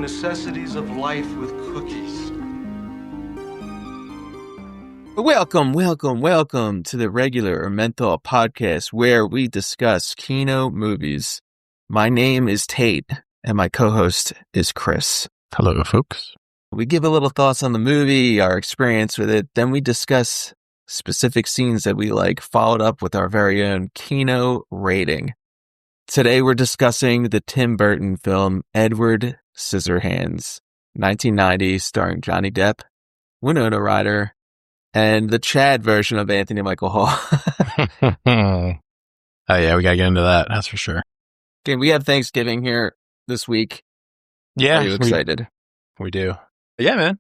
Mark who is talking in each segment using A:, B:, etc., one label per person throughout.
A: necessities of life with cookies.
B: Welcome to the Regular or Menthol podcast, where we discuss Kino movies. My name is Tate, and my co-host is Chris.
C: Hello, folks.
B: We give a little thoughts on the movie, our experience with it, then we discuss specific scenes that we like, followed up with our very own Kino rating. Today we're discussing the Tim Burton film Edward Scissorhands, 1990, starring Johnny Depp, Winona Ryder, and the Chad version of Anthony Michael Hall.
C: Oh yeah, we gotta get into that. That's for sure.
B: Okay, we have Thanksgiving here this week.
C: Yeah,
B: Are you excited?
C: We do. Yeah, man.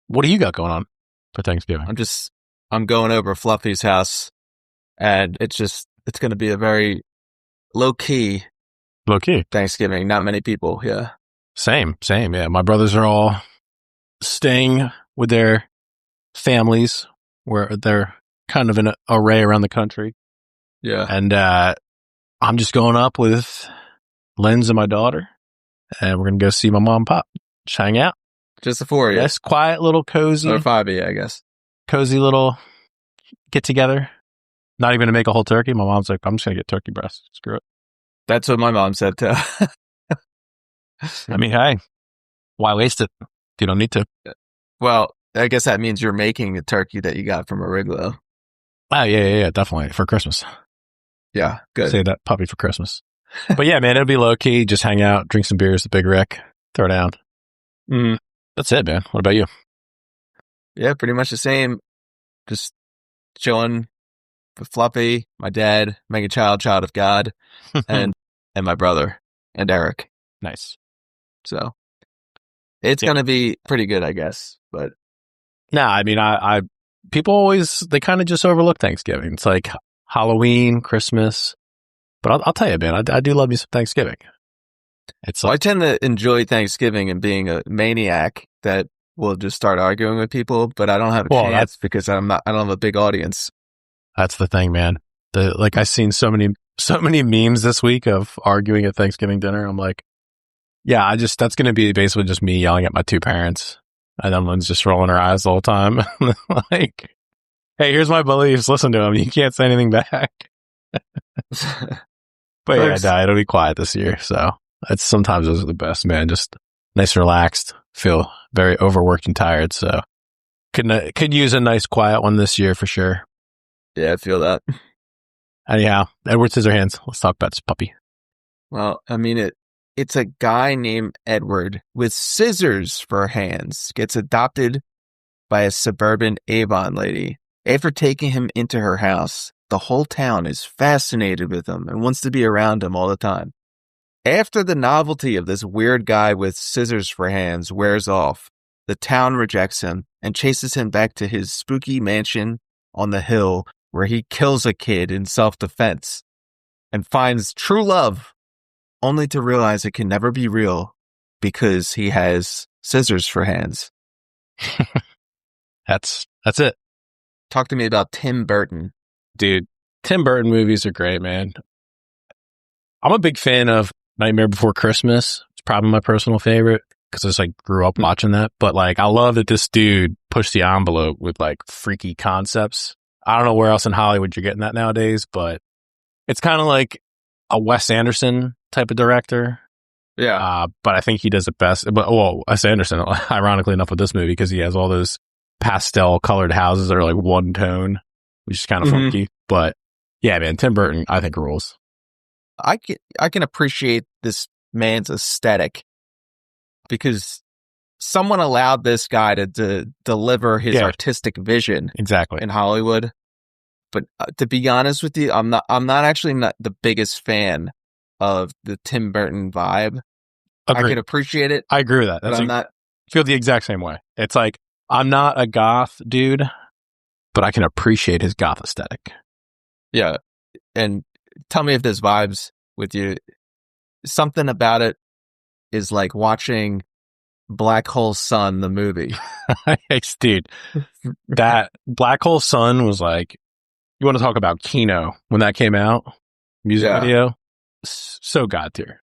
C: What do you got going on for Thanksgiving?
B: I'm going over Fluffy's house, and it's going to be a very low-key Thanksgiving. Not many people, yeah.
C: Same, yeah. My brothers are all staying with their families where they're kind of in an array around the country.
B: Yeah.
C: And I'm just going up with Linz and my daughter, and we're going to go see my mom and pop. Just hang out.
B: Just the four of you?
C: Yes, quiet little cozy.
B: Or five of you, I guess.
C: Cozy little get-together. Not even going to make a whole turkey. My mom's like, I'm just going to get turkey breast. Screw it.
B: That's what my mom said, too.
C: I mean, hey, why waste it if you don't need to?
B: Well, I guess that means you're making the turkey that you got from Origlo.
C: Oh, yeah, definitely. For Christmas.
B: Yeah, good.
C: Save that puppy for Christmas. But yeah, man, it'll be low-key. Just hang out, drink some beers, the Big Rick, throw down. That's it, man. What about you?
B: Yeah, pretty much the same. Just chilling with Fluffy, my dad, Mega Child of God, and my brother, and Eric.
C: Nice.
B: So it's going to be pretty good, I guess. But
C: nah, I mean, I people always, they kind of just overlook Thanksgiving. It's like Halloween, Christmas. But I'll tell you, man, I do love me some Thanksgiving. It's
B: I tend to enjoy Thanksgiving and being a maniac that will just start arguing with people, but I don't have a chance because I don't have a big audience.
C: That's the thing, man. I've seen so many memes this week of arguing at Thanksgiving dinner. I'm like, yeah, that's going to be basically just me yelling at my two parents. And then Lynn's just rolling her eyes the whole time. Like, hey, here's my beliefs. Listen to them. You can't say anything back. But yeah, it'll be quiet this year. So sometimes those are the best, man. Just nice and relaxed. Feel very overworked and tired. So could use a nice quiet one this year for sure.
B: Yeah, I feel that.
C: Anyhow, Edward Scissorhands. Let's talk about this puppy.
B: Well, I mean, it's a guy named Edward with scissors for hands, gets adopted by a suburban Avon lady. After taking him into her house, the whole town is fascinated with him and wants to be around him all the time. After the novelty of this weird guy with scissors for hands wears off, the town rejects him and chases him back to his spooky mansion on the hill where he kills a kid in self-defense and finds true love, only to realize it can never be real because he has scissors for hands.
C: That's it.
B: Talk to me about Tim Burton.
C: Dude, Tim Burton movies are great, man. I'm a big fan of Nightmare Before Christmas. It's probably my personal favorite because I just grew up watching that. But I love that this dude pushed the envelope with freaky concepts. I don't know where else in Hollywood you're getting that nowadays, but it's kind of like a Wes Anderson type of director.
B: Yeah.
C: But I think he does it best. But Wes Anderson, ironically enough, with this movie, because he has all those pastel-colored houses that are one tone, which is kind of funky. But yeah, man, Tim Burton, I think rules.
B: I can appreciate this man's aesthetic because someone allowed this guy to deliver his artistic vision
C: exactly
B: in Hollywood. But to be honest with you, I'm not the biggest fan of the Tim Burton vibe.
C: Agreed.
B: I can appreciate it.
C: I agree with that.
B: But I'm not.
C: I feel the exact same way. It's I'm not a goth dude, but I can appreciate his goth aesthetic.
B: Yeah, and tell me if this vibes with you. Something about it is like watching Black Hole Sun, the movie.
C: Dude, that Black Hole Sun was you want to talk about Kino when that came out? Music video? So god tier.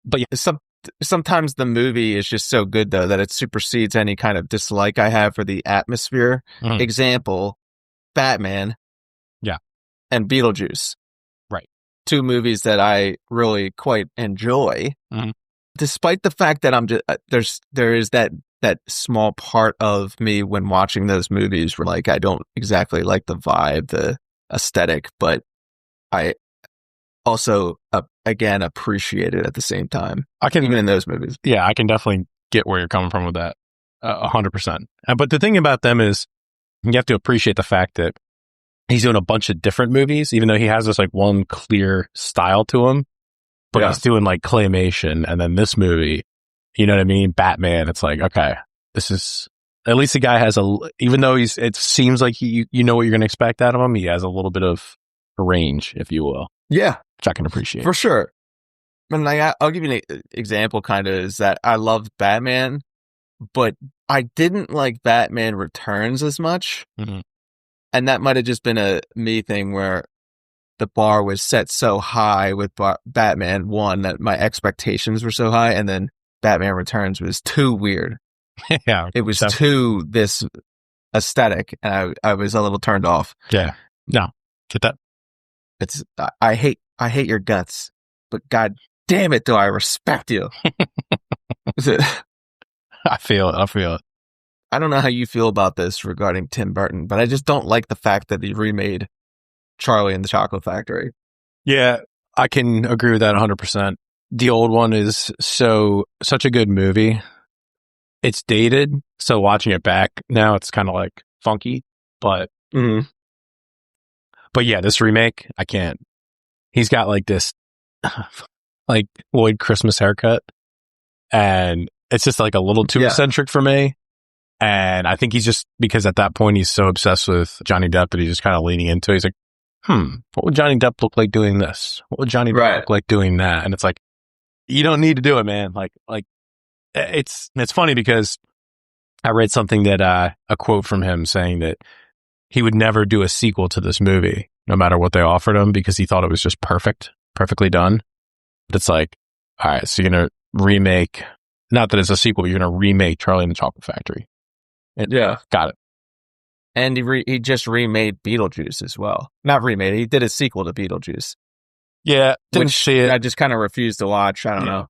C: But yeah,
B: sometimes the movie is just so good though that it supersedes any kind of dislike I have for the atmosphere.
C: Mhm.
B: Example, Batman.
C: Yeah.
B: And Beetlejuice.
C: Right.
B: Two movies that I really quite enjoy.
C: Mhm.
B: Despite the fact that I'm just, there is that small part of me when watching those movies where like I don't exactly like the vibe, the aesthetic, but I also again appreciate it at the same time. Even in those movies.
C: Yeah, I can definitely get where you're coming from with that, 100%. But the thing about them is you have to appreciate the fact that he's doing a bunch of different movies, even though he has this like one clear style to him. But he's doing like claymation, and then this movie, you know what I mean? Batman. It's like, okay, this is at least the guy has even though it seems like you know what you're going to expect out of him. He has a little bit of a range, if you will.
B: Yeah,
C: which I can appreciate
B: for sure. And like, I'll give you an example. Kind of is that I loved Batman, but I didn't like Batman Returns as much, and that might have just been a me thing where the bar was set so high with Batman 1 that my expectations were so high, and then Batman Returns was too weird.
C: Yeah,
B: it was too this aesthetic, and I was a little turned off.
C: Yeah, no, get that.
B: It's I hate your guts, but god damn it, do I respect you?
C: I feel it.
B: I don't know how you feel about this regarding Tim Burton, but I just don't like the fact that he remade Charlie and the Chocolate Factory.
C: Yeah, I can agree with that 100%. The old one is such a good movie. It's dated, so watching it back now, it's kind of like funky, but but yeah, this remake, I can't. He's got like this like Lloyd Christmas haircut, and it's just like a little too eccentric for me. And I think he's just, because at that point he's so obsessed with Johnny Depp that he's just kind of leaning into it. He's like, what would Johnny Depp look like doing this? What would Johnny Depp look like doing that? And it's like, you don't need to do it, man. Like it's funny because I read something that, a quote from him saying that he would never do a sequel to this movie, no matter what they offered him, because he thought it was just perfectly done. But it's like, all right, so you're going to remake, not that it's a sequel, you're going to remake Charlie and the Chocolate Factory. Got it.
B: And he just remade Beetlejuice as well. Not remade, he did a sequel to Beetlejuice.
C: Yeah, didn't see it.
B: I just kind of refused to watch. I don't know.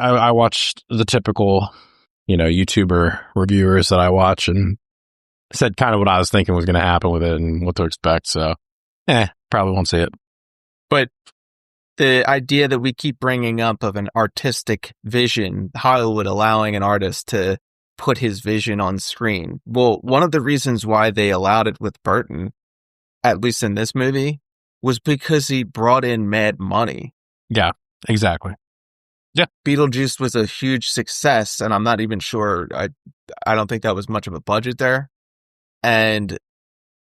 C: I watched the typical, YouTuber reviewers that I watch and said kind of what I was thinking was going to happen with it and what to expect. So, probably won't see it.
B: But the idea that we keep bringing up of an artistic vision, Hollywood allowing an artist to put his vision on screen. Well, one of the reasons why they allowed it with Burton, at least in this movie, was because he brought in mad money.
C: Yeah, exactly. Yeah.
B: Beetlejuice was a huge success, and I'm not even sure, I don't think that was much of a budget there. And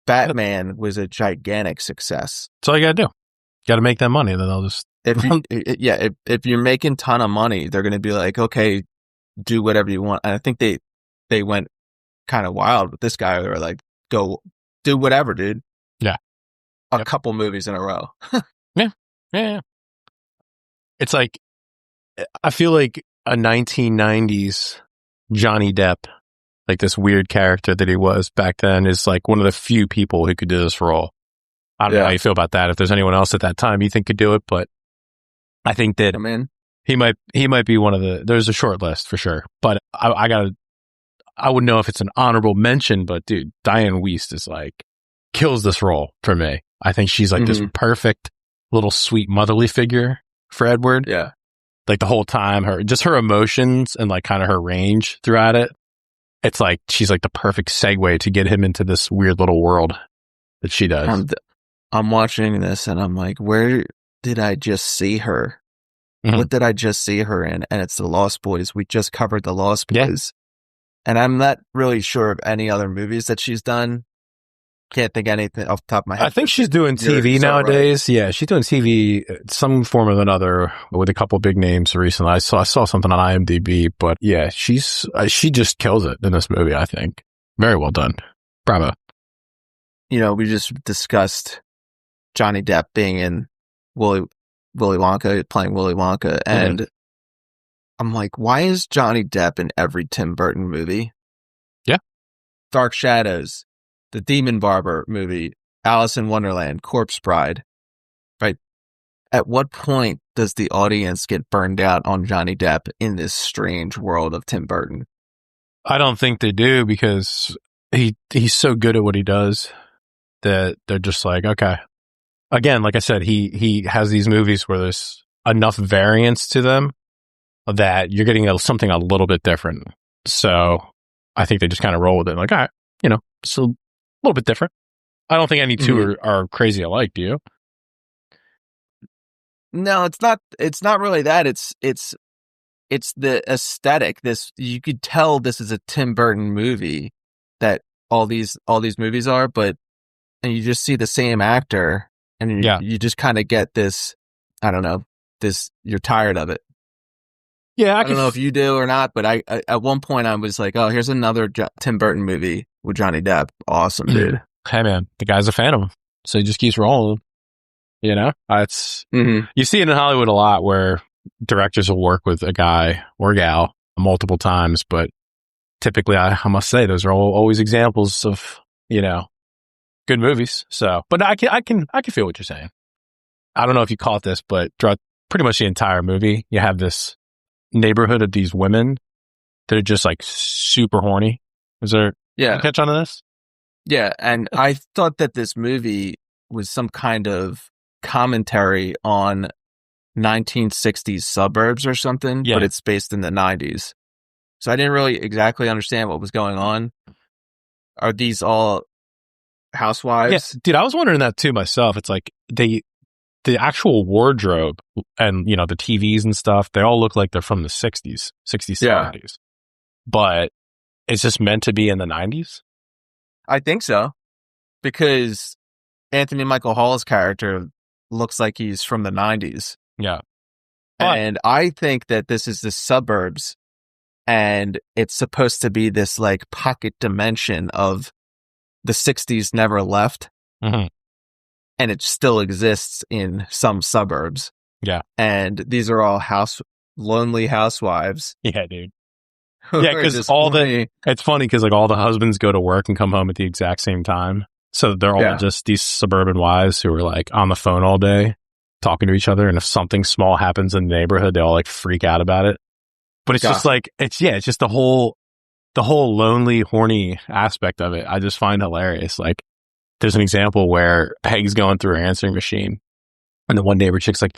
B: Batman was a gigantic success.
C: That's all you gotta do. Got to make that money, and then they'll just...
B: If you're making a ton of money, they're going to be like, okay, do whatever you want. And I think they went kind of wild with this guy. They were like, go do whatever, dude.
C: Yeah.
B: A couple movies in a row.
C: Yeah. It's like, I feel like a 1990s Johnny Depp, like this weird character that he was back then, is like one of the few people who could do this role. I don't know how you feel about that. If there's anyone else at that time you think could do it, but I think that he might be one of the, there's a short list for sure, but I wouldn't know if it's an honorable mention, but dude, Dianne Wiest is like, kills this role for me. I think she's like this perfect little sweet motherly figure for Edward.
B: Yeah.
C: Like the whole time, her emotions and like kind of her range throughout it. It's like, she's like the perfect segue to get him into this weird little world that she does.
B: I'm watching this and I'm like, where did I just see her? What did I just see her in? And it's The Lost Boys. We just covered The Lost Boys. And I'm not really sure of any other movies that she's done. Can't think anything off the top of my head.
C: I think she's doing TV nowadays. Right. Yeah, she's doing TV, some form or another, with a couple big names recently. I saw something on IMDb, but yeah, she just kills it in this movie, I think. Very well done. Bravo.
B: We just discussed Johnny Depp being in Willy Wonka, playing Willy Wonka, and I'm like, why is Johnny Depp in every Tim Burton movie?
C: Yeah.
B: Dark Shadows, the Demon Barber movie, Alice in Wonderland, Corpse Bride. Right. At what point does the audience get burned out on Johnny Depp in this strange world of Tim Burton?
C: I don't think they do, because he's so good at what he does that they're just like, okay. Again, like I said, he has these movies where there's enough variance to them that you're getting something a little bit different. So I think they just kind of roll with it. Like, all right, it's a little bit different. I don't think any two are crazy alike, do you?
B: No, it's not. It's not really that. It's the aesthetic. You could tell this is a Tim Burton movie, that all these movies are, and you just see the same actor, and you just kind of get this. I don't know. You're tired of it.
C: Yeah,
B: I don't know if you do or not, but I at one point I was like, oh, here's another Tim Burton movie with Johnny Depp. Awesome, dude.
C: Hey, man, the guy's a fan of him, so he just keeps rolling. It's you see it in Hollywood a lot, where directors will work with a guy or gal multiple times, but typically, I must say, those are always examples of good movies. So, but I can feel what you're saying. I don't know if you caught this, but throughout pretty much the entire movie, you have this neighborhood of these women that are just like super horny. Is there a catch on this?
B: Yeah, and I thought that this movie was some kind of commentary on 1960s suburbs or something, but it's based in the 90s. So I didn't really exactly understand what was going on. Are these all housewives?
C: Yes, dude, I was wondering that too myself. It's like the actual wardrobe and, the TVs and stuff, they all look like they're from the 60s, 70s. But it's just meant to be in the 90s?
B: I think so. Because Anthony Michael Hall's character looks like he's from the 90s.
C: Yeah.
B: And I think that this is the suburbs, and it's supposed to be this like pocket dimension of the 60s never left.
C: Mm-hmm.
B: And it still exists in some suburbs.
C: Yeah.
B: And these are all lonely housewives.
C: Yeah, dude. Yeah, because it's funny because like all the husbands go to work and come home at the exact same time. So they're all just these suburban wives who are like on the phone all day talking to each other. And if something small happens in the neighborhood, they all like freak out about it. But it's just like, it's just the whole lonely, horny aspect of it. I just find hilarious. Like, there's an example where Peg's going through her answering machine, and the one neighbor chick's like,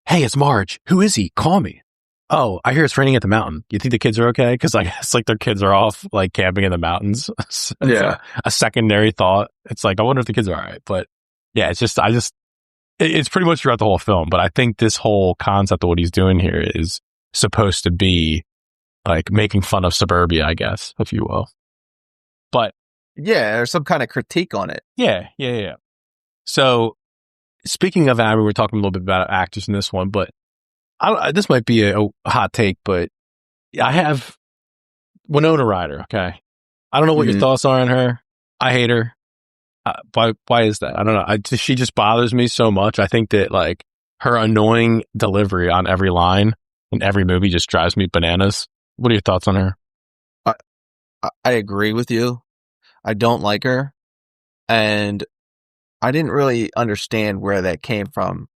C: "Hey, it's Marge. Who is he? Call me." "Oh, I hear it's raining at the mountain. You think the kids are okay?" Because like it's like their kids are off like camping in the mountains. So a secondary thought. It's like, I wonder if the kids are all right. But yeah, it's pretty much throughout the whole film. But I think this whole concept of what he's doing here is supposed to be like making fun of suburbia, I guess, if you will. But
B: yeah, or some kind of critique on it.
C: Yeah. So, speaking of, we're talking a little bit about actors in this one, but this might be a hot take, but I have Winona Ryder. Okay, I don't know what your thoughts are on her. I hate her. Why is that? I don't know. She just bothers me so much. I think that like her annoying delivery on every line in every movie just drives me bananas. What are your thoughts on her?
B: I agree with you. I don't like her, and I didn't really understand where that came from,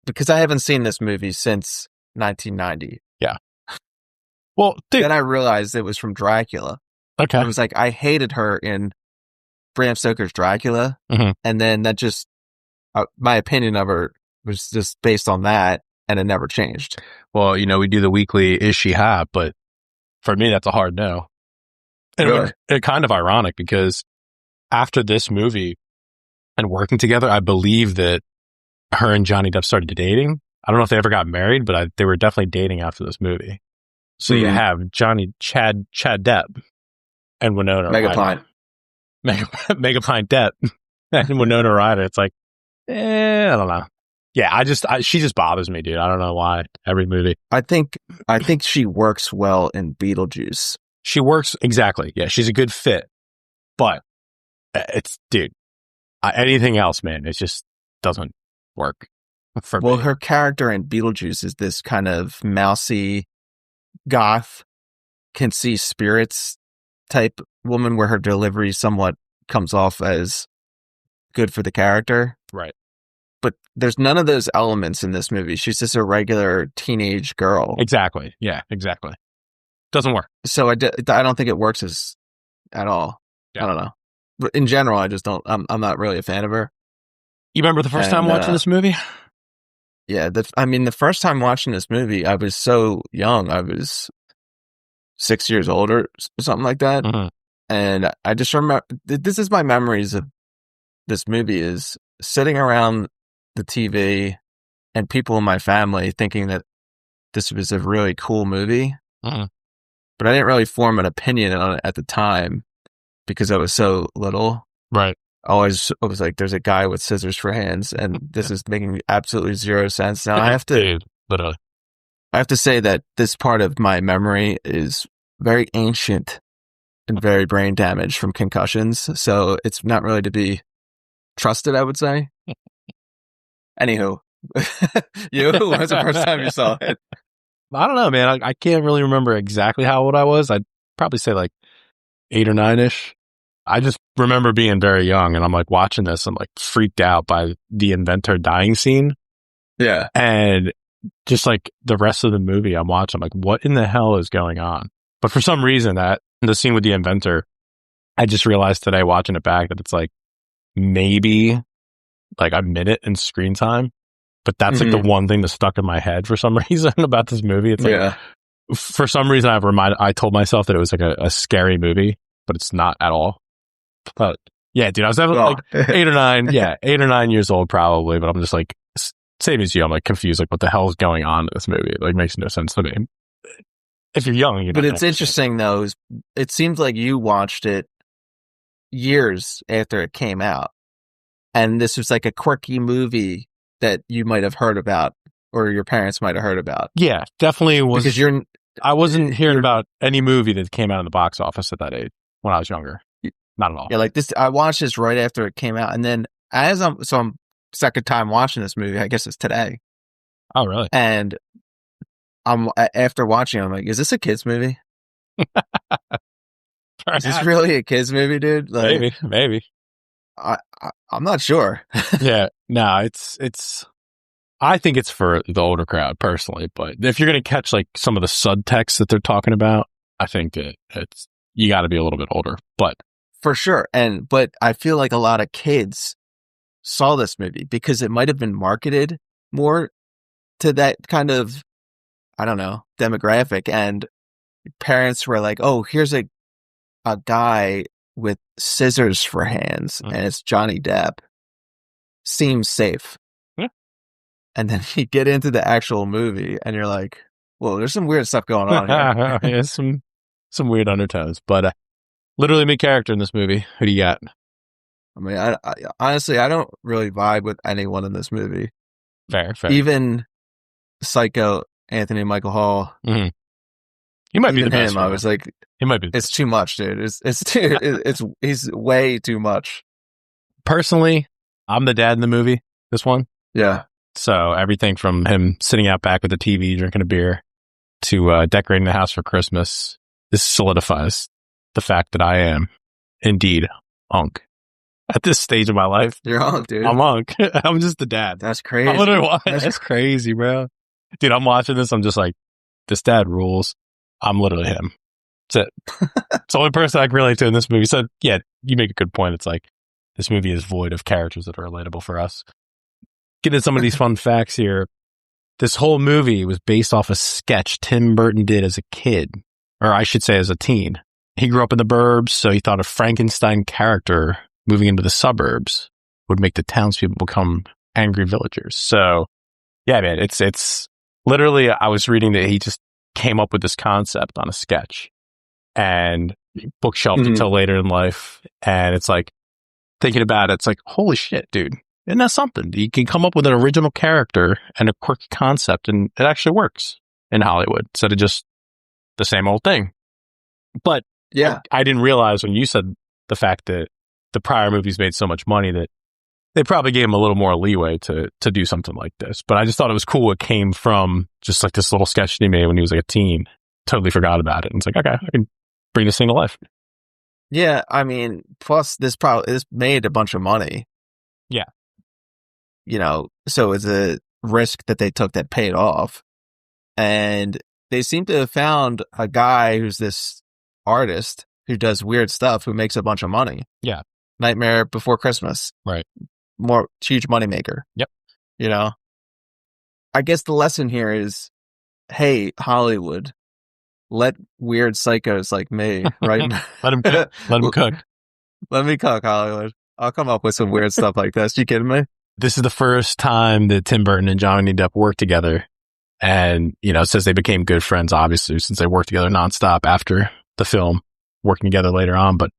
B: because I haven't seen this movie since 1990.
C: Yeah. Well, dude.
B: Then I realized it was from Dracula.
C: Okay.
B: It was like, I hated her in Bram Stoker's Dracula, and then that just, my opinion of her was just based on that, and it never changed.
C: Well, we do the weekly Is She Hot, but for me, that's a hard no. And it's kind of ironic because after this movie and working together, I believe that her and Johnny Depp started dating. I don't know if they ever got married, but they were definitely dating after this movie. So you have Chad Depp and Winona Ryder. Megapine Depp and Winona Ryder. It's like, I don't know. Yeah, she just bothers me, dude. I don't know why. Every movie.
B: I think she works well in Beetlejuice.
C: She works, exactly. Yeah, she's a good fit. But dude, anything else, man, it just doesn't work for me.
B: Her character in Beetlejuice is this kind of mousy, goth, can see spirits type woman where her delivery somewhat comes off as good for the character.
C: Right.
B: But there's none of those elements in this movie. She's just a regular teenage girl.
C: Exactly. Yeah, exactly. Doesn't work.
B: So I don't think it works at all. Yeah. I don't know. But in general, I just don't. I'm not really a fan of her.
C: You remember the first time watching this movie?
B: Yeah. The first time watching this movie, I was so young. I was 6 years old or something like that.
C: Mm-hmm.
B: And I just remember, this is my memories of this movie, is sitting around the TV and people in my family thinking that this was a really cool movie.
C: Mm-hmm.
B: But I didn't really form an opinion on it at the time because I was so little.
C: Right.
B: I was like, there's a guy with scissors for hands, and this is making absolutely zero sense. Now I have to,
C: Dude, literally,
B: I have to say that this part of my memory is very ancient and very brain damaged from concussions, so it's not really to be trusted, I would say. Anywho, when was the first time you saw it?
C: I don't know, man. I can't really remember exactly how old I was. I'd probably say like 8 or 9-ish. I just remember being very young, and I'm like watching this. I'm like freaked out by the inventor dying scene.
B: Yeah.
C: And just like the rest of the movie I'm watching, I'm like, what in the hell is going on? But for some reason, that the scene with the inventor, I just realized today watching it back that it's like maybe like a minute in screen time. But that's like the one thing that stuck in my head for some reason about this movie. It's like, for some reason I told myself that it was like a scary movie, but it's not at all. But yeah, dude, I was like 8 or 9 years old probably, but I'm just like, same as you, I'm like confused, like what the hell is going on in this movie? It like makes no sense to me. If you're young, you know.
B: But it's interesting though, it seems like you watched it years after it came out. And this was like a quirky movie that you might have heard about, or your parents might have heard about.
C: Yeah, definitely was.
B: Because
C: I wasn't hearing about any movie that came out in the box office at that age when I was younger. Not at all.
B: Yeah, like this, I watched this right after it came out. And then I'm second time watching this movie, I guess it's today.
C: Oh, really?
B: And after watching it, I'm like, is this a kid's movie? Is this really a kid's movie, dude? Like,
C: maybe.
B: I'm not sure.
C: Yeah, no, it's. I think it's for the older crowd personally, but if you're going to catch like some of the subtext that they're talking about, I think it's you got to be a little bit older, but
B: for sure. But I feel like a lot of kids saw this movie because it might have been marketed more to that kind of, I don't know, demographic, and parents were like, "Oh, here's a guy with scissors for hands, and it's Johnny Depp. Seems safe."
C: Yeah.
B: And then you get into the actual movie, and you're like, "Whoa, there's some weird stuff going on here."
C: Yeah, some weird undertones, but literally main character in this movie. Who do you got?
B: I mean, I honestly, I don't really vibe with anyone in this movie.
C: Fair.
B: Even Psycho Anthony Michael Hall.
C: Mm-hmm. He might be the best.
B: I was like,
C: he might be.
B: It's too much, dude. He's way too much.
C: Personally, I'm the dad in the movie. This one,
B: yeah.
C: So everything from him sitting out back with the TV, drinking a beer, to decorating the house for Christmas, this solidifies the fact that I am indeed Unc. At this stage of my life,
B: you're Unc, dude.
C: I'm Unc. I'm just the dad.
B: That's crazy.
C: That's crazy, bro. Dude, I'm watching this. I'm just like, this dad rules. I'm literally him. That's it. It's the only person I can relate to in this movie. So yeah, you make a good point. It's like, this movie is void of characters that are relatable for us. Get into some of these fun facts here. This whole movie was based off a sketch Tim Burton did as a kid, or I should say as a teen. He grew up in the burbs, so he thought a Frankenstein character moving into the suburbs would make the townspeople become angry villagers. So yeah, man, it's literally, I was reading that he just came up with this concept on a sketch and bookshelved until later in life. And it's like, thinking about it, it's like, holy shit, dude. Isn't that something? You can come up with an original character and a quirky concept, and it actually works in Hollywood instead of just the same old thing. But yeah, I didn't realize when you said the fact that the prior movies made so much money that they probably gave him a little more leeway to do something like this. But I just thought it was cool. It came from just like this little sketch he made when he was like a teen totally forgot about it. And it's like, okay, I can bring this thing to life.
B: Yeah, I mean, plus this made a bunch of money.
C: Yeah.
B: So it's a risk that they took that paid off. And they seem to have found a guy who's this artist who does weird stuff who makes a bunch of money.
C: Yeah.
B: Nightmare Before Christmas.
C: Right.
B: More huge moneymaker.
C: Yep.
B: I guess the lesson here is, hey, Hollywood, let weird psychos like me, right?
C: Let him cook. Let him cook.
B: Let me cook, Hollywood. I'll come up with some weird stuff like this. You kidding me?
C: This is the first time that Tim Burton and Johnny Depp worked together. And, it says they became good friends, obviously, since they worked together nonstop after the film, working together later on. But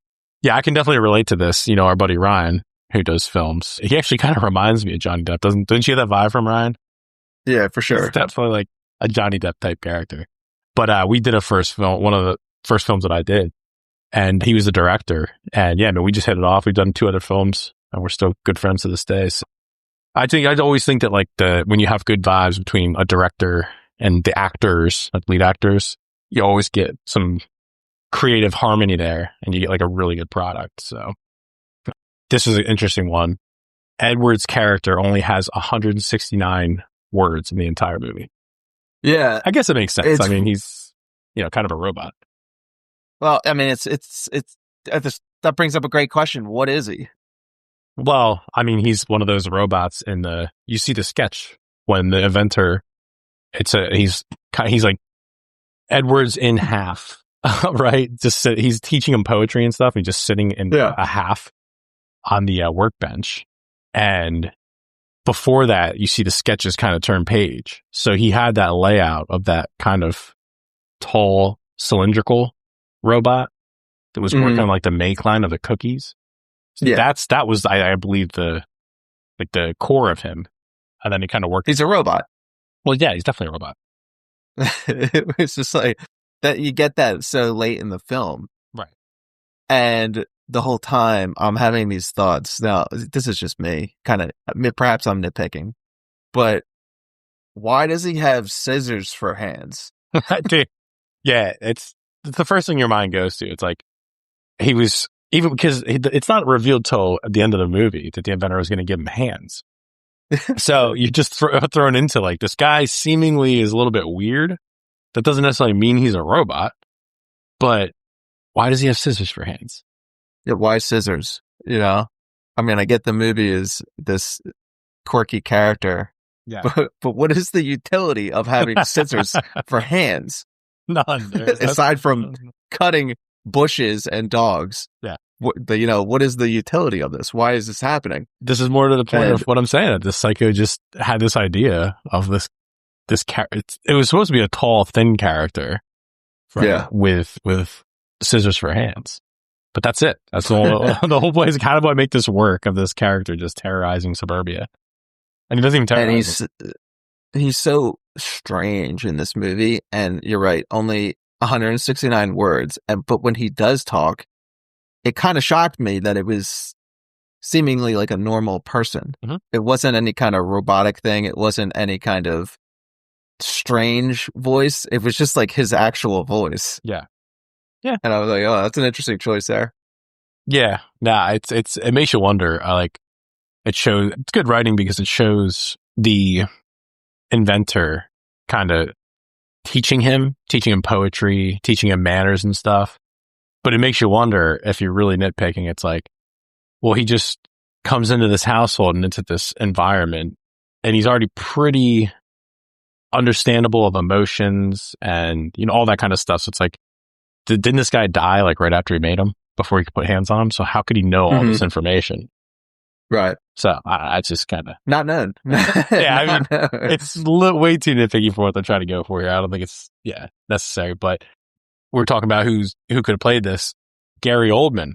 C: yeah, I can definitely relate to this. Our buddy Ryan, who does films, he actually kind of reminds me of Johnny Depp. Didn't you get that vibe from Ryan?
B: Yeah, for sure.
C: It's definitely like a Johnny Depp type character. But we did one of the first films that I did, and he was the director. And yeah, we just hit it off. We've done 2 other films, and we're still good friends to this day. So I'd always think that like when you have good vibes between a director and the actors, like lead actors, you always get some creative harmony there, and you get like a really good product. So this is an interesting one. Edward's character only has 169 words in the entire movie.
B: Yeah,
C: I guess it makes sense. I mean, he's kind of a robot.
B: Well, I mean, that brings up a great question. What is he?
C: Well, I mean, he's one of those robots you see the sketch when the inventor, he's like Edward's in half, right? He's teaching him poetry and stuff. He's just sitting in a half on the workbench. And before that, you see the sketches kind of turn page. So he had that layout of that kind of tall, cylindrical robot that was more kind of like the make line of the cookies. So that was, I believe, the core of him. And then he kind of worked.
B: He's a robot.
C: Well, yeah, he's definitely a robot.
B: It's just like that. You get that so late in the film.
C: Right.
B: And the whole time I'm having these thoughts. Now, this is just me. Perhaps I'm nitpicking. But why does he have scissors for hands?
C: Dude, yeah, it's the first thing your mind goes to. It's like he was, even because it's not revealed till at the end of the movie that the inventor was going to give him hands. So you're just thrown into like, this guy seemingly is a little bit weird. That doesn't necessarily mean he's a robot, but why does he have scissors for hands?
B: Yeah, why scissors? I mean, I get the movie is this quirky character, but what is the utility of having scissors for hands?
C: None.
B: Aside from cutting bushes and dogs.
C: Yeah.
B: What is the utility of this? Why is this happening?
C: This is more to the point of what I'm saying. That this psycho just had this idea of this character. It was supposed to be a tall, thin character, right? Yeah, with scissors for hands. But that's it. That's the whole point is, how do I make this work of this character just terrorizing suburbia? And he doesn't even terrorize.
B: And he's so strange in this movie. And you're right, only 169 words. But when he does talk, it kind of shocked me that it was seemingly like a normal person. Mm-hmm. It wasn't any kind of robotic thing. It wasn't any kind of strange voice. It was just like his actual voice.
C: Yeah. Yeah.
B: And I was like, oh, that's an interesting choice there.
C: Yeah. Nah, it makes you wonder. It's good writing because it shows the inventor kind of teaching him poetry, teaching him manners and stuff. But it makes you wonder, if you're really nitpicking, it's like, well, he just comes into this household and into this environment, and he's already pretty understandable of emotions and, all that kind of stuff. So it's like, didn't this guy die like right after he made him, before he could put hands on him? So how could he know all this information?
B: Right.
C: So I just kind of
B: not known.
C: Yeah, I mean, it's way too nitpicky for what they're trying to go for here. I don't think it's necessary. But we're talking about who could have played this. Gary Oldman.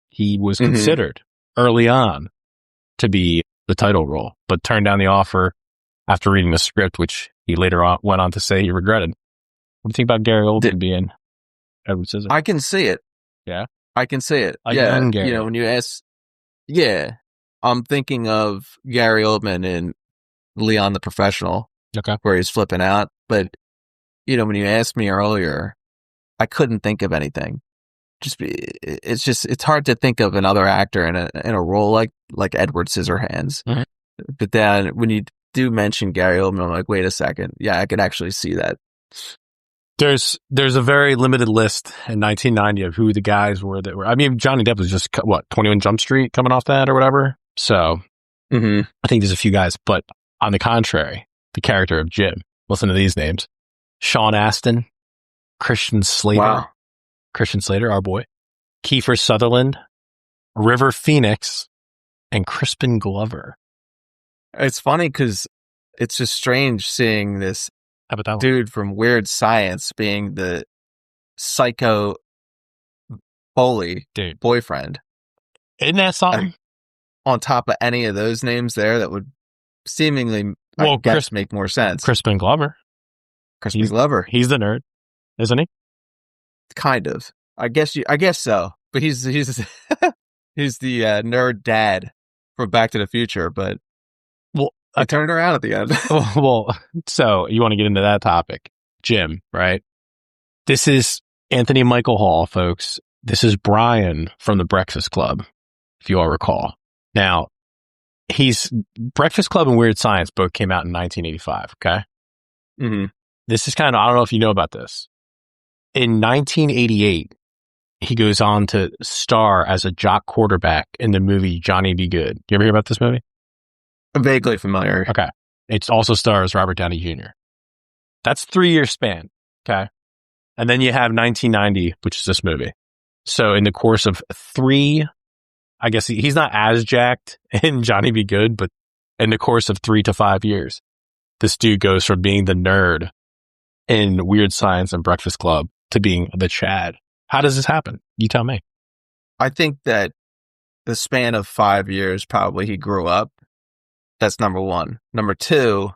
C: He was considered early on to be the title role, but turned down the offer after reading the script, which he later on went on to say he regretted. What do you think about Gary Oldman being Edward Scissorhands?
B: I can see it.
C: Yeah?
B: I can see it.
C: Young Gary.
B: When you ask, I'm thinking of Gary Oldman in Leon the Professional,
C: okay,
B: where he's flipping out. But when you asked me earlier, I couldn't think of anything. It's hard to think of another actor in a role like Edward Scissorhands.
C: Mm-hmm.
B: But then when you do mention Gary Oldman, I'm like, wait a second. Yeah, I could actually see that.
C: There's a very limited list in 1990 of who the guys were that were. I mean, Johnny Depp was just 21 Jump Street coming off that or whatever. So I think there's a few guys, but on the contrary, the character of Jim. Listen to these names: Sean Astin, Christian Slater, our boy, Kiefer Sutherland, River Phoenix, and Crispin Glover.
B: It's funny because it's just strange seeing this dude from Weird Science being the psycho bully boyfriend.
C: Isn't that something?
B: On top of any of those names there that would seemingly, make more sense.
C: Crispin Glover.
B: Glover.
C: He's the nerd, isn't he?
B: Kind of. I guess so. But he's he's the nerd dad from Back to the Future, but I turned around at the end.
C: Well, so you want to get into that topic. Jim, right? This is Anthony Michael Hall, folks. This is Brian from the Breakfast Club, if you all recall. Now, Breakfast Club and Weird Science both came out in 1985, okay?
B: Mm-hmm.
C: This is I don't know if you know about this. In 1988, he goes on to star as a jock quarterback in the movie Johnny Be Good. You ever hear about this movie?
B: I'm vaguely familiar.
C: Okay. It also stars Robert Downey Jr. That's 3-year span, okay? And then you have 1990, which is this movie. So in the course of 3, I guess he's not as jacked in Johnny Be Good, but in the course of 3 to 5 years, this dude goes from being the nerd in Weird Science and Breakfast Club to being the Chad. How does this happen? You tell me.
B: I think that the span of 5 years, probably he grew up. That's number one. Number two,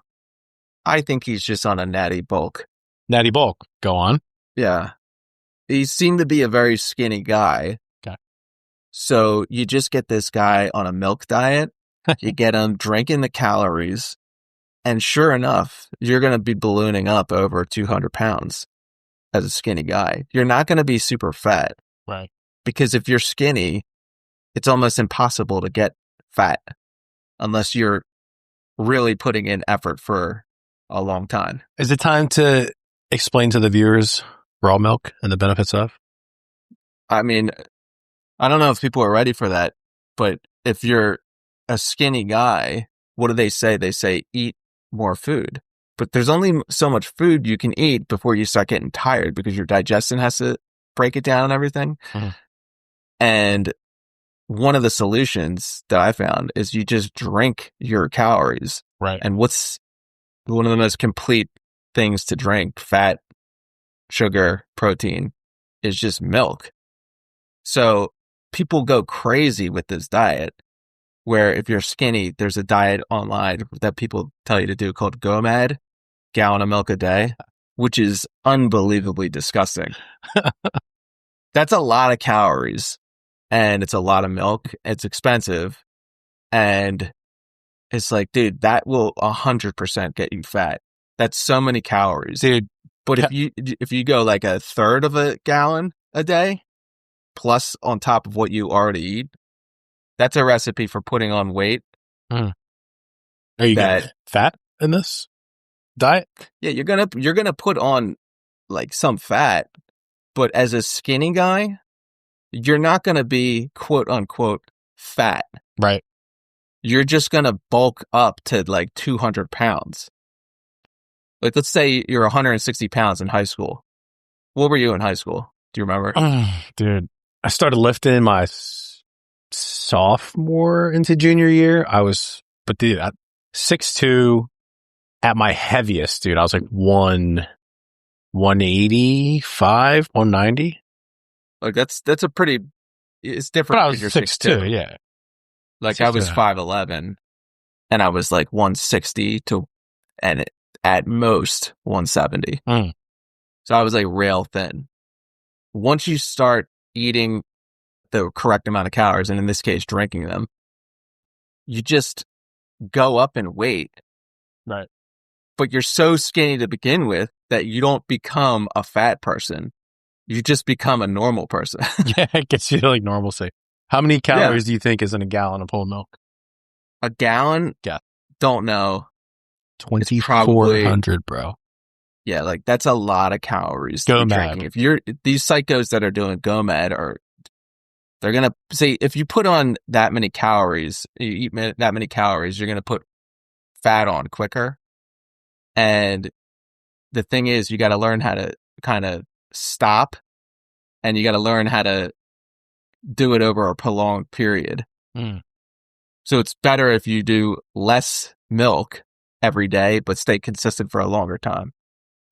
B: I think he's just on a natty bulk.
C: Natty bulk. Go on.
B: Yeah. He seemed to be a very skinny guy.
C: Okay.
B: So you just get this guy on a milk diet. You get him drinking the calories. And sure enough, you're going to be ballooning up over 200 pounds as a skinny guy. You're not going to be super fat.
C: Right.
B: Because if you're skinny, it's almost impossible to get fat unless you're really putting in effort for a long time.
C: Is it time to explain to the viewers raw milk and the benefits of?
B: I mean, I don't know if people are ready for that, but if you're a skinny guy, what do they say? They say eat more food. But there's only so much food you can eat before you start getting tired because your digestion has to break it down and everything. Mm-hmm. And one of the solutions that I found is you just drink your calories.
C: Right.
B: And what's one of the most complete things to drink, fat, sugar, protein, is just milk. So people go crazy with this diet where if you're skinny, there's a diet online that people tell you to do called GOMAD, gallon of milk a day, which is unbelievably disgusting. That's a lot of calories. And it's a lot of milk. It's expensive. And it's like, dude, that will 100% get you fat. That's so many calories.
C: Dude.
B: But if you go like a third of a gallon a day, plus on top of what you already eat, that's a recipe for putting on weight.
C: Are you getting fat in this diet?
B: Yeah, you're gonna put on like some fat, but as a skinny guy, you're not going to be quote unquote fat.
C: Right.
B: You're just going to bulk up to like 200 pounds. Like, let's say you're 160 pounds in high school. What were you in high school? Do you remember?
C: Dude, I started lifting my sophomore into junior year. But dude, 6'2", at my heaviest, dude, I was like 185, 190.
B: Like that's a pretty, it's different.
C: But I was 6'2", yeah.
B: Like 6'2". I was 5'11", and I was like 160 and at most 170. So I was like rail thin. Once you start eating the correct amount of calories, and in this case, drinking them, you just go up in weight.
C: Right.
B: But you're so skinny to begin with that you don't become a fat person. You just become a normal person.
C: Yeah, it gets you to like normalcy. How many calories do you think is in a gallon of whole milk?
B: A gallon?
C: Yeah.
B: Don't know.
C: 2,400, bro.
B: Yeah, like that's a lot of calories.
C: Go
B: to be
C: mad.
B: drinking. If you're these psychos that are doing go mad, or they're gonna say if you put on that many calories, you eat that many calories, you're gonna put fat on quicker. And the thing is, you got to learn how to kind of stop, and you got to learn how to do it over a prolonged period. So it's better if you do less milk every day, but stay consistent for a longer time.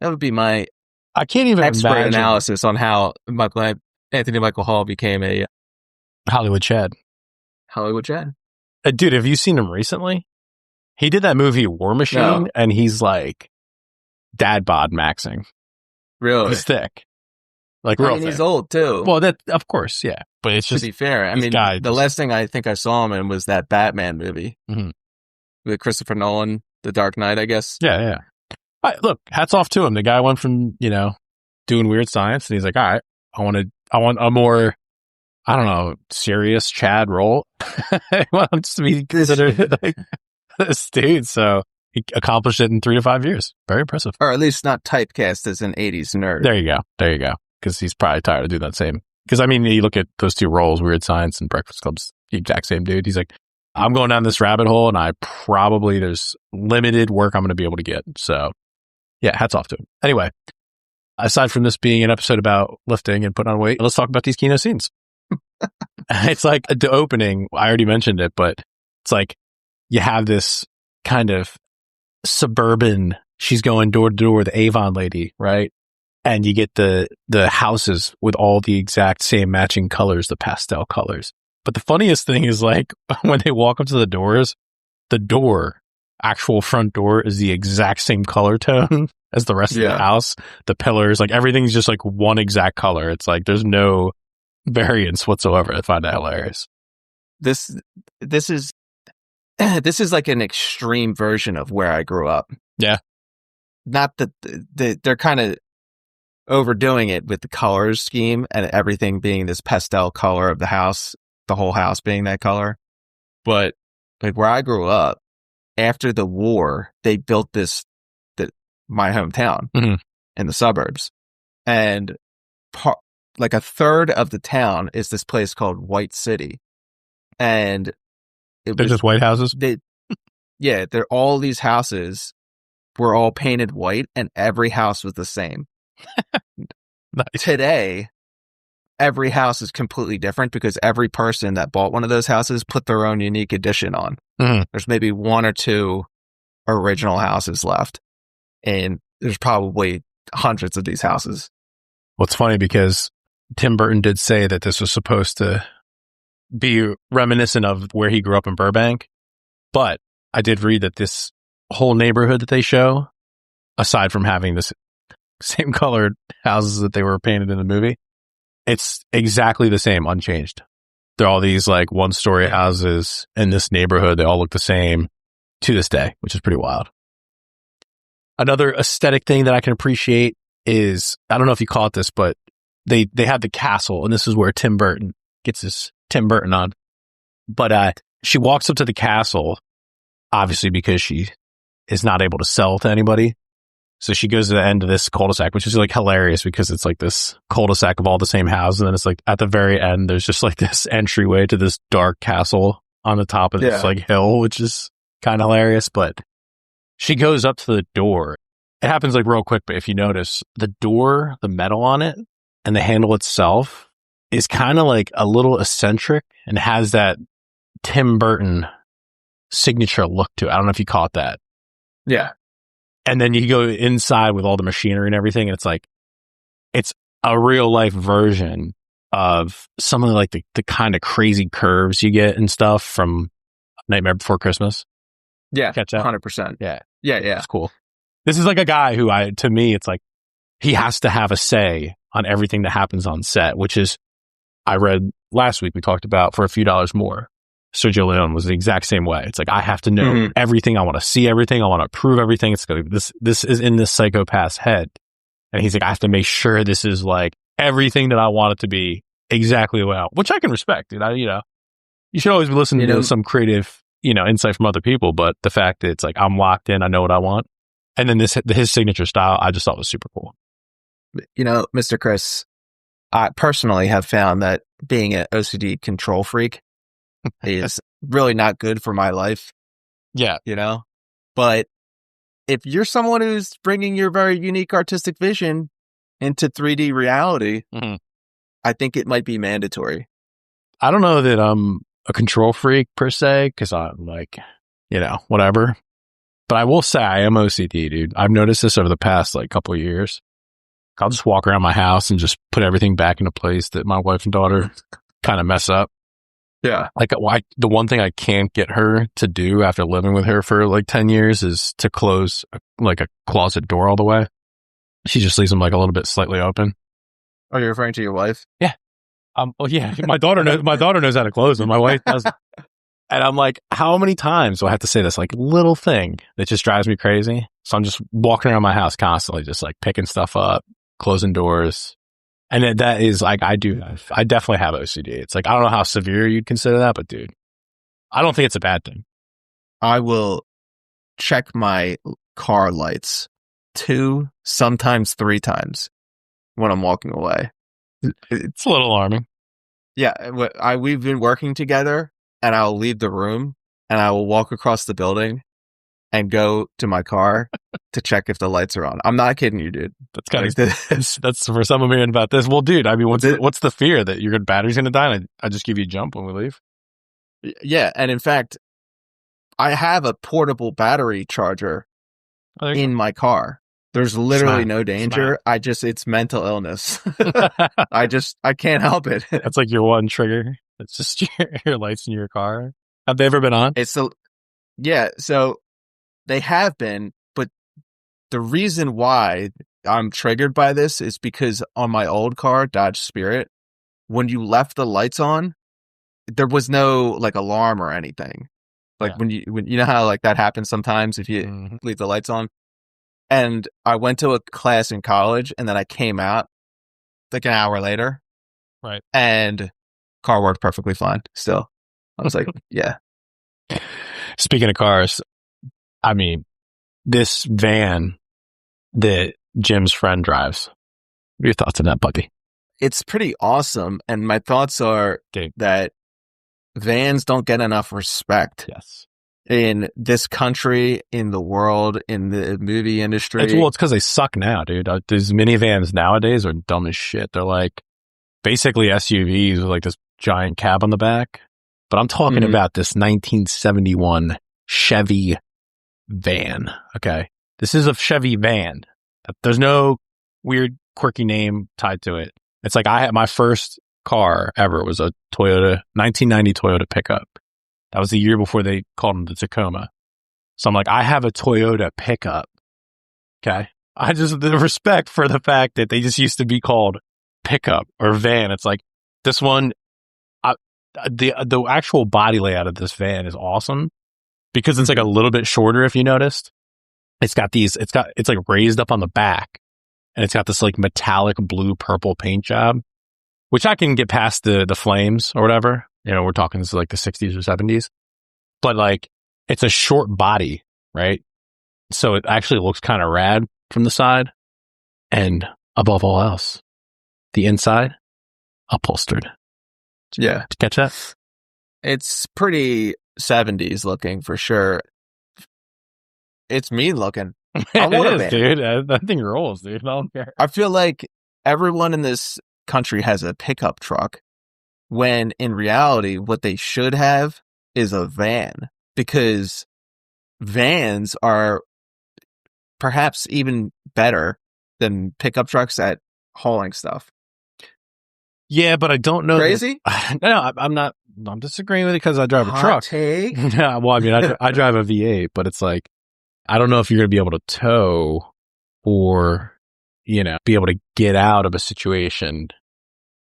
B: That would be my
C: I can't even
B: expert
C: imagine
B: analysis on how Anthony Michael Hall became a
C: Hollywood Chad.
B: Hollywood Chad.
C: Dude, have you seen him recently? He did that movie War Machine,
B: No.
C: and he's like dad bod maxing.
B: Really?
C: He's thick. Like
B: I
C: real
B: mean,
C: thick.
B: he's old too.
C: Well, that of course, yeah. But it's
B: to
C: just
B: be fair, I
C: this
B: mean,
C: guy
B: the
C: just-
B: last thing I think I saw him in was that Batman movie with Christopher Nolan, The Dark Knight, I guess.
C: yeah. Look, hats off to him. The guy went from, doing weird science, and he's like, all right, I want a more, I don't know, serious Chad role. I want him to be considered like this dude. So he accomplished it in 3 to 5 years. Very impressive.
B: Or at least not typecast as an 80s nerd.
C: There you go. Because he's probably tired of doing that same. Because I mean, you look at those two roles, Weird Science and Breakfast Club's the exact same dude. He's like, I'm going down this rabbit hole, and there's limited work I'm going to be able to get. So yeah, hats off to him. Anyway, aside from this being an episode about lifting and putting on weight, let's talk about these keynote scenes. It's like the opening, I already mentioned it, but it's like you have this kind of suburban, she's going door to door with the Avon lady, right? And you get the houses with all the exact same matching colors, the pastel colors. But the funniest thing is like when they walk up to the doors, actual front door is the exact same color tone as the rest of the house. The pillars, like everything's just like one exact color. It's like there's no variance whatsoever. I find that hilarious.
B: This is like an extreme version of where I grew up.
C: Yeah.
B: Not that they're kind of overdoing it with the color scheme and everything being this pastel color of the house, the whole house being that color. But like where I grew up, after the war, they built my hometown in the suburbs. And like a third of the town is this place called White City. And
C: they're just white houses?
B: They're all these houses were all painted white, and every house was the same.
C: Nice.
B: Today, every house is completely different because every person that bought one of those houses put their own unique addition on. There's maybe 1 or 2 original houses left, and there's probably hundreds of these houses.
C: Well, it's funny because Tim Burton did say that this was supposed to be reminiscent of where he grew up in Burbank, but I did read that this whole neighborhood that they show, aside from having this same colored houses that they were painted in the movie, it's exactly the same, unchanged. They're all these like 1-story houses in this neighborhood. They all look the same to this day, which is pretty wild. Another aesthetic thing that I can appreciate is, I don't know if you call it this, but they have the castle, and this is where Tim Burton gets his Tim Burton on. But she walks up to the castle, obviously because she is not able to sell to anybody. So she goes to the end of this cul-de-sac, which is like hilarious because it's like this cul-de-sac of all the same houses. And then it's like at the very end, there's just like this entryway to this dark castle on the top of this like hill, which is kind of hilarious. But she goes up to the door. It happens like real quick, but if you notice, the door, the metal on it and the handle itself is kind of like a little eccentric and has that Tim Burton signature look to it. I don't know if you caught that.
B: Yeah.
C: And then you go inside with all the machinery and everything, and it's like, it's a real life version of some of like the kind of crazy curves you get and stuff from Nightmare Before Christmas.
B: Yeah.
C: Catch that?
B: 100%.
C: Yeah.
B: Yeah.
C: It's cool. This is like a guy who to me, it's like, he has to have a say on everything that happens on set, which is, I read last week, we talked about For a Few Dollars More. Sergio Leone was the exact same way. It's like, I have to know everything. I want to see everything. I want to prove everything. It's like, this is in this psychopath's head. And he's like, I have to make sure this is like everything that I want it to be exactly well, which I can respect, dude. You should always be listening to some creative, insight from other people. But the fact that it's like, I'm locked in, I know what I want. And then his signature style, I just thought was super cool.
B: Mr. Chris, I personally have found that being an OCD control freak is really not good for my life.
C: Yeah.
B: But if you're someone who's bringing your very unique artistic vision into 3D reality, I think it might be mandatory.
C: I don't know that I'm a control freak per se, because I'm like, whatever. But I will say I am OCD, dude. I've noticed this over the past like couple of years. I'll just walk around my house and just put everything back into place that my wife and daughter kind of mess up.
B: Yeah.
C: Like the one thing I can't get her to do after living with her for like 10 years is to close a closet door all the way. She just leaves them like a little bit slightly open.
B: Are you referring to your wife?
C: Yeah. Yeah. My daughter knows how to close them. My wife doesn't. And I'm like, how many times do I have to say this like little thing that just drives me crazy? So I'm just walking around my house constantly, just like picking stuff up, closing doors. And that is like, I definitely have OCD. It's like, I don't know how severe you'd consider that, but dude, I don't think it's a bad thing.
B: I will check my car lights 2, sometimes 3 times when I'm walking away.
C: It's a little alarming.
B: Yeah. We've been working together, and I'll leave the room and I will walk across the building and go to my car to check if the lights are on. I'm not kidding you, dude.
C: That's kind of, that's for some of me about this. Well, dude, I mean, what's the fear that your battery's going to die and I just give you a jump when we leave?
B: Yeah. And in fact, I have a portable battery charger in my car. There's literally no danger. It's mental illness. I can't help it.
C: That's like your one trigger. It's just your lights in your car. Have they ever been on?
B: So they have been, but the reason why I'm triggered by this is because on my old car, Dodge Spirit, when you left the lights on, there was no like alarm or anything. Like when you know how like that happens sometimes if you leave the lights on. And I went to a class in college, and then I came out like an hour later.
C: Right.
B: And car worked perfectly fine still. I was like, yeah.
C: Speaking of cars, I mean, this van that Jim's friend drives, what are your thoughts on that, puppy?
B: It's pretty awesome. And my thoughts are that vans don't get enough respect.
C: Yes.
B: In this country, in the world, in the movie industry.
C: It's because they suck now, dude. These minivans nowadays are dumb as shit. They're like basically SUVs with like this giant cab on the back. But I'm talking about this 1971 Chevy van. Okay. This is a Chevy van. There's no weird, quirky name tied to it. It's like my first car ever was a 1990 Toyota pickup. That was the year before they called them the Tacoma. So I'm like, I have a Toyota pickup. Okay. The respect for the fact that they just used to be called pickup or van. It's like this one, the actual body layout of this van is awesome because it's like a little bit shorter. If you noticed, it's like raised up on the back and it's got this like metallic blue purple paint job, which I can get past the flames or whatever. We're talking this is like the 60s or 70s, but like it's a short body, right? So it actually looks kind of rad from the side. And above all else, the inside upholstered.
B: Yeah.
C: Did you catch that?
B: It's pretty 70s looking for sure. It's mean looking. I want it,
C: dude. That thing rolls, dude. I don't care.
B: I feel like everyone in this country has a pickup truck. When in reality, what they should have is a van, because vans are perhaps even better than pickup trucks at hauling stuff.
C: Yeah, but I don't know.
B: Crazy?
C: No, I'm not. I'm disagreeing with it because I drive a truck.
B: Take?
C: Yeah, well, I mean, I drive a V8, but it's like, I don't know if you're going to be able to tow or, be able to get out of a situation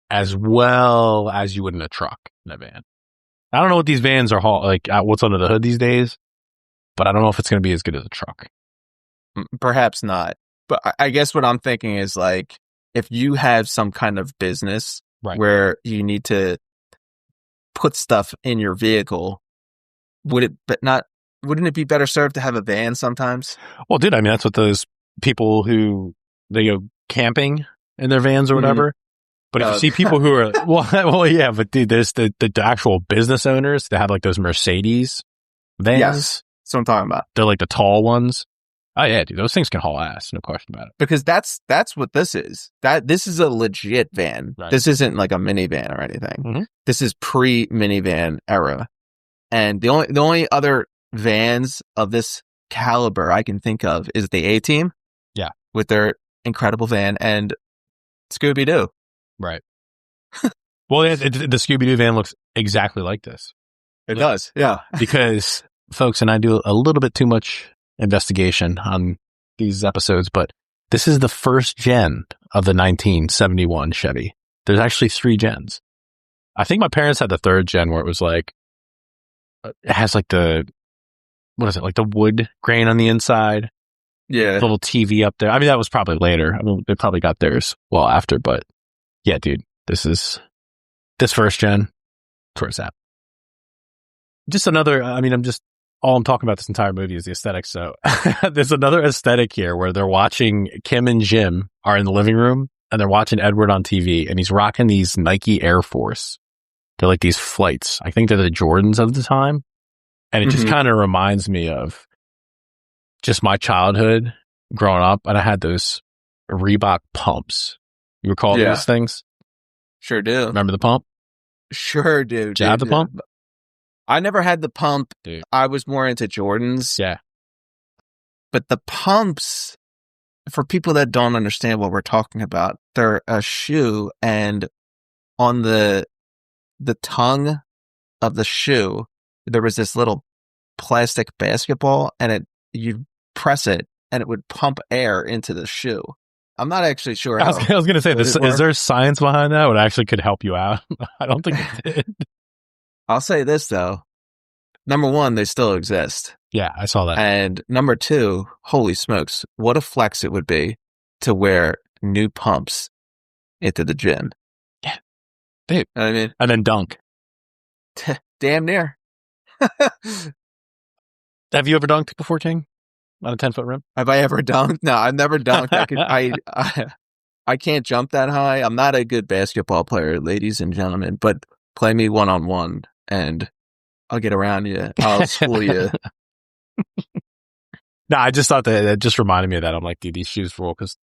C: as well as you would in a truck, in a van. I don't know what these vans are like, what's under the hood these days, but I don't know if it's going to be as good as a truck.
B: Perhaps not. But I guess what I'm thinking is like, if you have some kind of business
C: Right.
B: where you need to put stuff in your vehicle, wouldn't it be better served to have a van sometimes?
C: Well, dude, I mean, that's what those people who they go camping in their vans or whatever. But if you see people who are, well, yeah, but dude, there's the actual business owners that have like those Mercedes vans.
B: Yes, that's what I'm talking about.
C: They're like the tall ones. Oh yeah, dude, those things can haul ass, no question about it.
B: Because that's what this is. This is a legit van.
C: Right.
B: This isn't like a minivan or anything.
C: Mm-hmm.
B: This is pre-minivan era. And the only other vans of this caliber I can think of is the A-Team.
C: Yeah.
B: With their incredible van and Scooby-Doo.
C: Right. Well, the Scooby-Doo van looks exactly like this.
B: It does, yeah.
C: Because, folks, and I do a little bit too much investigation on these episodes, but this is the first gen of the 1971 Chevy. There's actually 3 gens. I think my parents had the 3rd gen where it was like, it has like the wood grain on the inside.
B: Yeah.
C: Little TV up there. I mean, that was probably later. I mean, they probably got theirs well after, but yeah, dude, this first gen, that's where it's at. Just another, I mean, all I'm talking about this entire movie is the aesthetic. So there's another aesthetic here where they're watching, Kim and Jim are in the living room and they're watching Edward on TV and he's rocking these Nike Air Force. They're like these flights. I think they're the Jordans of the time. And it just kind of reminds me of just my childhood growing up. And I had those Reebok pumps. You recall those things?
B: Sure do.
C: Remember the pump?
B: Sure do.
C: Did you have the pump?
B: I never had the pump.
C: Dude.
B: I was more into Jordans.
C: Yeah.
B: But the pumps, for people that don't understand what we're talking about, they're a shoe, and on the tongue of the shoe, there was this little plastic basketball, and you press it, and it would pump air into the shoe. I'm not actually sure.
C: I was going to say, is there science behind that? What actually could help you out? I don't think it did.
B: I'll say this, though. Number one, they still exist.
C: Yeah, I saw that.
B: And number two, holy smokes, what a flex it would be to wear new pumps into the gym.
C: Yeah. Dude.
B: I mean,
C: and then dunk.
B: Damn near.
C: Have you ever dunked before, King? On a 10-foot rim?
B: Have I ever dunked? No, I've never dunked. I can't jump that high. I'm not a good basketball player, ladies and gentlemen, but play me one-on-one and I'll get around you. I'll school you.
C: No, I just thought that just reminded me of that. I'm like, dude, these shoes rule, because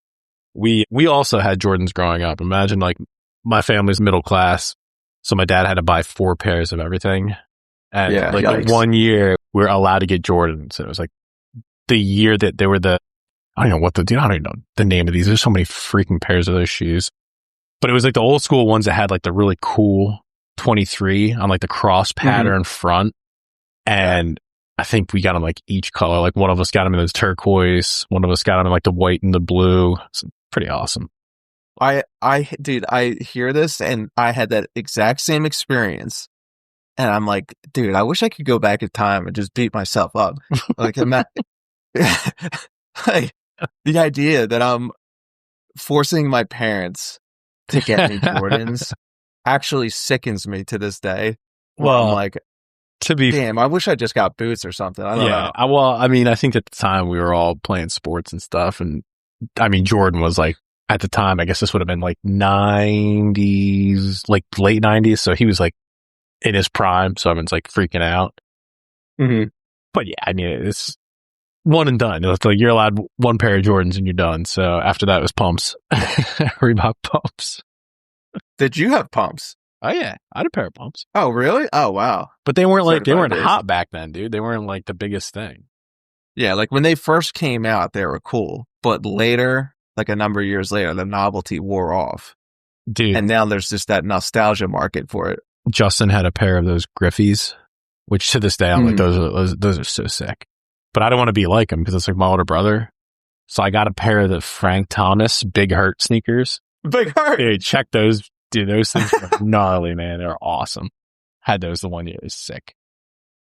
C: we also had Jordans growing up. Imagine, like, my family's middle class, so my dad had to buy 4 pairs of everything. And like 1 year, we were allowed to get Jordans. And it was like the year that they were I don't even know the name of these. There's so many freaking pairs of those shoes. But it was like the old school ones that had like the really cool 23 on like the cross pattern front. And I think we got them like each color. Like one of us got them in this turquoise. One of us got them in like the white and the blue. It's pretty awesome.
B: Dude, I hear this and I had that exact same experience. And I'm like, dude, I wish I could go back in time and just beat myself up. Like, like the idea that I'm forcing my parents to get me Jordans actually sickens me to this day. Well, I'm like, damn, I wish I just got boots or something. I don't know.
C: Well, I mean, I think at the time we were all playing sports and stuff. And I mean, Jordan was like, at the time, I guess this would have been like 90s, like late 90s. So he was like in his prime. So everyone's like freaking out.
B: Mm-hmm.
C: But yeah, I mean, it's one and done. It's like you're allowed 1 pair of Jordans and you're done. So after that, it was pumps. Reebok pumps.
B: Did you have pumps?
C: Oh yeah, I had a pair of pumps.
B: Oh really? Oh wow.
C: But they weren't hot back then, dude. They weren't like the biggest thing.
B: Yeah, like when they first came out, they were cool. But later, like a number of years later, the novelty wore off.
C: Dude.
B: And now there's just that nostalgia market for it.
C: Justin had a pair of those Griffies, which to this day, I'm like, those are so sick. But I don't want to be like him because it's like my older brother. So I got a pair of the Frank Thomas Big Hurt sneakers.
B: Big Hurt?
C: Dude, check those. Dude, those things are gnarly, man. They're awesome. Had those the 1 year. It's sick.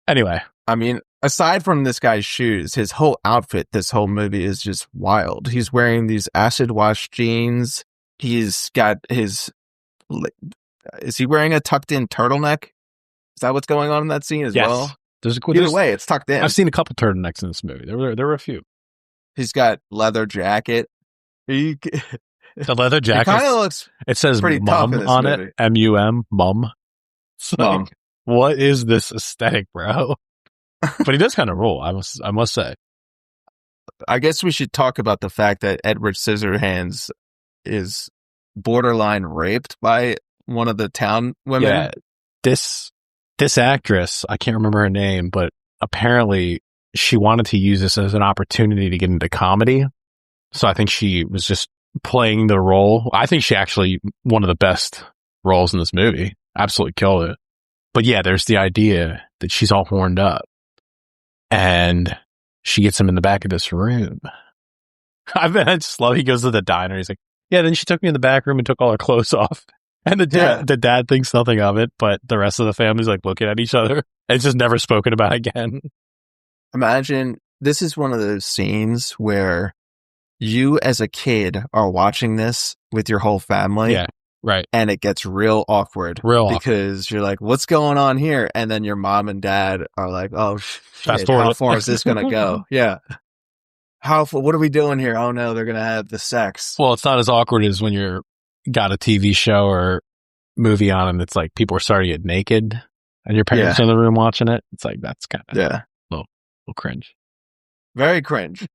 C: Anyway,
B: I mean, aside from this guy's shoes, his whole outfit, this whole movie is just wild. He's wearing these acid wash jeans. He's got his, is he wearing a tucked in turtleneck? Is that what's going on in that scene as well? Either way, it's tucked in.
C: I've seen a couple turtlenecks in this movie. There were a few.
B: He's got leather jacket.
C: The leather jacket
B: kind of looks.
C: It says
B: pretty
C: "mum"
B: tough in this
C: on
B: movie.
C: it. M-U-M, mum. It's
B: Mum.
C: like, what is this aesthetic, bro? But he does kind of rule. I must say.
B: I guess we should talk about the fact that Edward Scissorhands is borderline raped by one of the town women.
C: Yeah, this actress, I can't remember her name, but apparently she wanted to use this as an opportunity to get into comedy. So I think she was just playing the role. I think she actually one of the best roles in this movie. Absolutely killed it. But yeah, there's the idea that she's all horned up and she gets him in the back of this room. I just love, he goes to the diner. He's like, yeah, then she took me in the back room and took all her clothes off. And the dad thinks nothing of it, but the rest of the family's like looking at each other. It's just never spoken about again.
B: Imagine this is one of those scenes where you as a kid are watching this with your whole family.
C: Yeah, right.
B: And it gets real awkward. Because you're like, what's going on here? And then your mom and dad are like, oh, shit, how far is this going to go? Yeah. What are we doing here? Oh no, they're going to have the sex.
C: Well, it's not as awkward as when you're got a TV show or movie on and it's like people are starting to get naked and your parents are in the room watching it. It's like, that's kind of a little cringe.
B: Very cringe.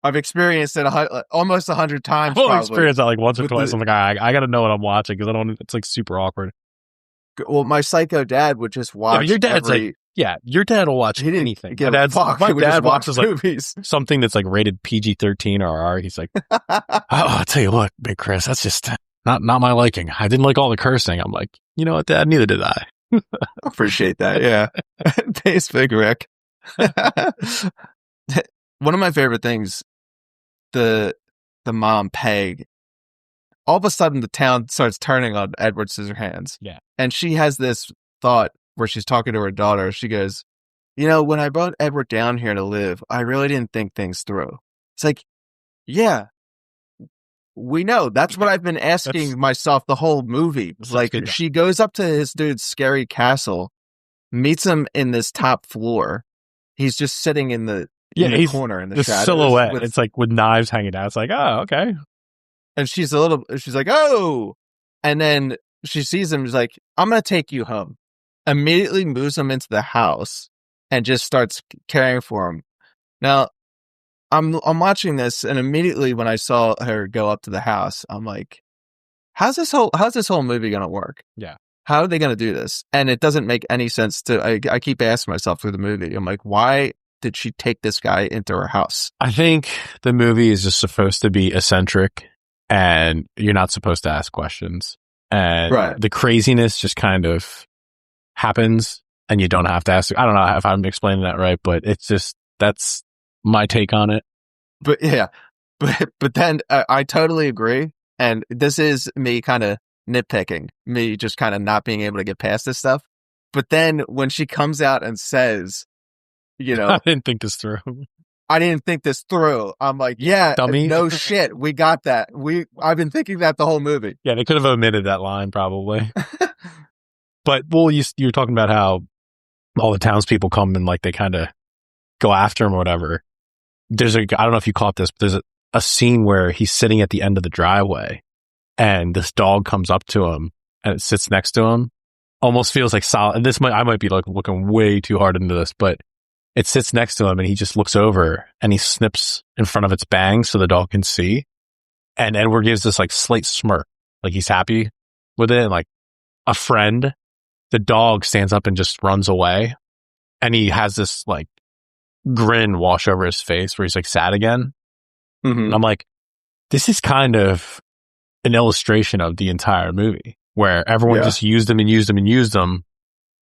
B: I've experienced it almost 100 times.
C: I've experienced that like once or twice. I'm like, I got to know what I'm watching because it's like super awkward.
B: Well, my psycho dad would just watch.
C: Your dad's your dad will watch anything. My dad watches
B: movies.
C: Like something that's like rated PG-13 or R. He's like, I'll tell you what, Big Chris, that's just not my liking. I didn't like all the cursing. I'm like, you know what, Dad? Neither did I.
B: Appreciate that. Yeah. Thanks, Big Rick. One of my favorite things, the mom, Peg, all of a sudden the town starts turning on Edward Scissorhands.
C: Yeah.
B: And she has this thought where she's talking to her daughter. She goes, you know, when I brought Edward down here to live, I really didn't think things through. It's like, yeah, we know. That's what I've been asking myself the whole movie. Like, she goes up to his dude's scary castle, meets him in this top floor. He's just sitting in the corner in the shadows.
C: Silhouette. It's like with knives hanging out. It's like, oh, okay.
B: And she's like, oh. And then she sees him. She's like, I'm going to take you home. Immediately moves him into the house and just starts caring for him. Now, I'm watching this, and immediately when I saw her go up to the house, I'm like, how's this whole movie going to work?
C: Yeah.
B: How are they going to do this? And it doesn't make any sense I keep asking myself through the movie. I'm like, why did she take this guy into her house?
C: I think the movie is just supposed to be eccentric and you're not supposed to ask questions. And the craziness just kind of happens and you don't have to ask. I don't know if I'm explaining that right, but it's just, that's my take on it.
B: But yeah, but then I totally agree. And this is me kind of nitpicking, me just kind of not being able to get past this stuff. But then when she comes out and says, you know,
C: I didn't think this through.
B: I'm like, yeah,
C: dummy.
B: No shit. We got that. I've been thinking that the whole movie.
C: Yeah, they could have omitted that line probably. But, well, you're talking about how all the townspeople come and like they kind of go after him or whatever. I don't know if you caught this, but there's a scene where he's sitting at the end of the driveway and this dog comes up to him and it sits next to him. Almost feels like solid. And I might be like looking way too hard into this, but it sits next to him and he just looks over and he snips in front of its bangs so the dog can see. And Edward gives this like slight smirk, like he's happy with it. And like a friend, the dog stands up and just runs away. And he has this like grin wash over his face where he's like sad again.
B: Mm-hmm.
C: And I'm like, this is kind of an illustration of the entire movie where everyone just used him and used him and used him.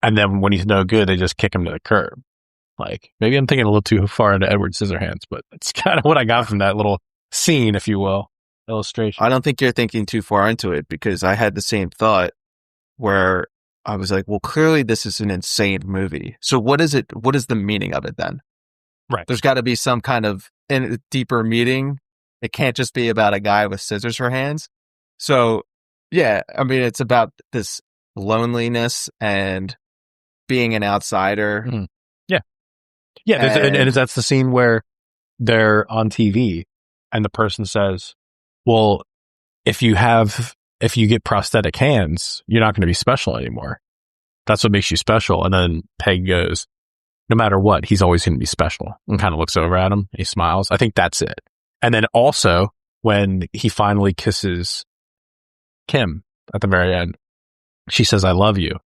C: And then when he's no good, they just kick him to the curb. Like, maybe I'm thinking a little too far into Edward Scissorhands, but it's kind of what I got from that little scene, if you will, illustration.
B: I don't think you're thinking too far into it because I had the same thought where I was like, well, clearly this is an insane movie. So what is it? What is the meaning of it then?
C: Right.
B: There's got to be some kind of deeper meaning. It can't just be about a guy with scissors for hands. So yeah, I mean, it's about this loneliness and being an outsider.
C: Mm-hmm. Yeah. And that's the scene where they're on TV and the person says, well, if you get prosthetic hands, you're not going to be special anymore. That's what makes you special. And then Peg goes, no matter what, he's always going to be special, and kind of looks over at him. He smiles. I think that's it. And then also when he finally kisses Kim at the very end, she says, I love you.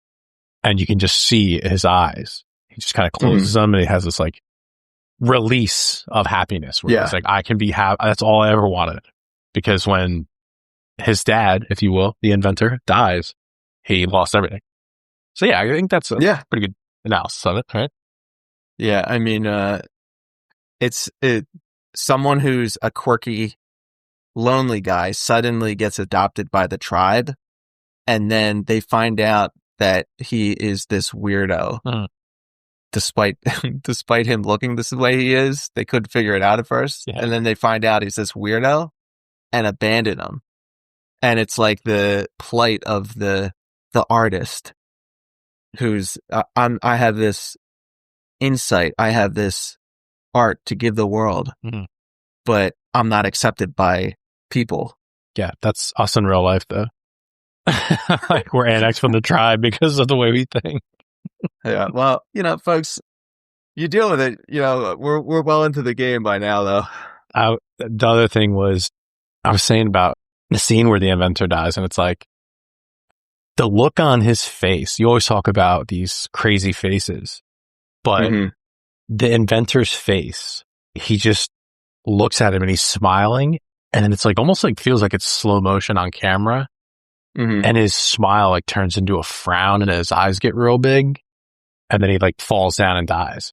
C: And you can just see his eyes. He just kind of closes them and he has this like release of happiness where it's like, I can be happy. That's all I ever wanted. Because when his dad, if you will, the inventor, dies, he lost everything. So yeah, I think that's a pretty good analysis of it, right?
B: Yeah, I mean, it's someone who's a quirky, lonely guy suddenly gets adopted by the tribe, and then they find out that he is this weirdo. Despite him looking this way he is, they couldn't figure it out at first, and then they find out he's this weirdo and abandon him. And it's like the plight of the artist who's I have this insight, I have this art to give the world, but I'm not accepted by people.
C: Yeah, that's us in real life, though. Like we're annexed from the tribe because of the way we think.
B: Yeah, well, folks, you deal with it. We're well into the game by now, though.
C: The other thing was, I was saying about the scene where the inventor dies, and it's like the look on his face. You always talk about these crazy faces, but the inventor's face, he just looks at him and he's smiling, and then it's like almost like feels like it's slow motion on camera, and his smile like turns into a frown, and his eyes get real big, and then he like falls down and dies.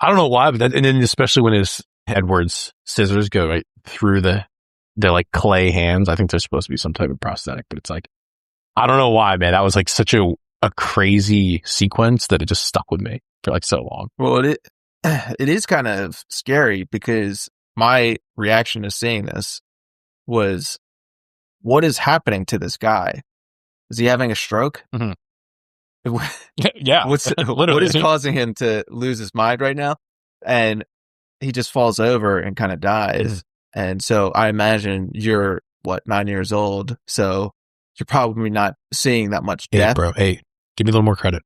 C: I don't know why, but and then especially when his Edward's scissors go right through the like clay hands. I think they're supposed to be some type of prosthetic, but it's like, I don't know why, man. That was like such a crazy sequence that it just stuck with me for like so long.
B: Well, it is kind of scary because my reaction to seeing this was, what is happening to this guy? Is he having a stroke?
C: Yeah.
B: What is causing him to lose his mind right now? And he just falls over and kind of dies. And so I imagine you're 9 years old, so you're probably not seeing that much death.
C: 8, bro. 8. Give me a little more credit.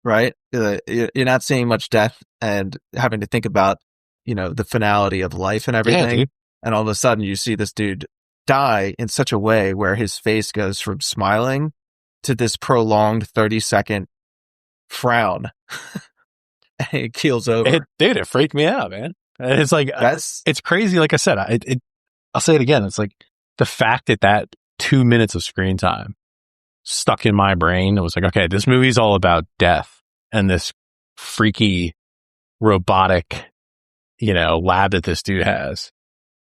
B: Right? You're not seeing much death and having to think about, the finality of life and everything. And all of a sudden you see this dude die in such a way where his face goes from smiling to this prolonged 30-second frown. And it keels over.
C: It freaked me out, man. And it's like, it's crazy. Like I said, I'll say it again. It's like the fact that 2 minutes of screen time stuck in my brain. It was like, okay, this movie's all about death and this freaky robotic, lab that this dude has,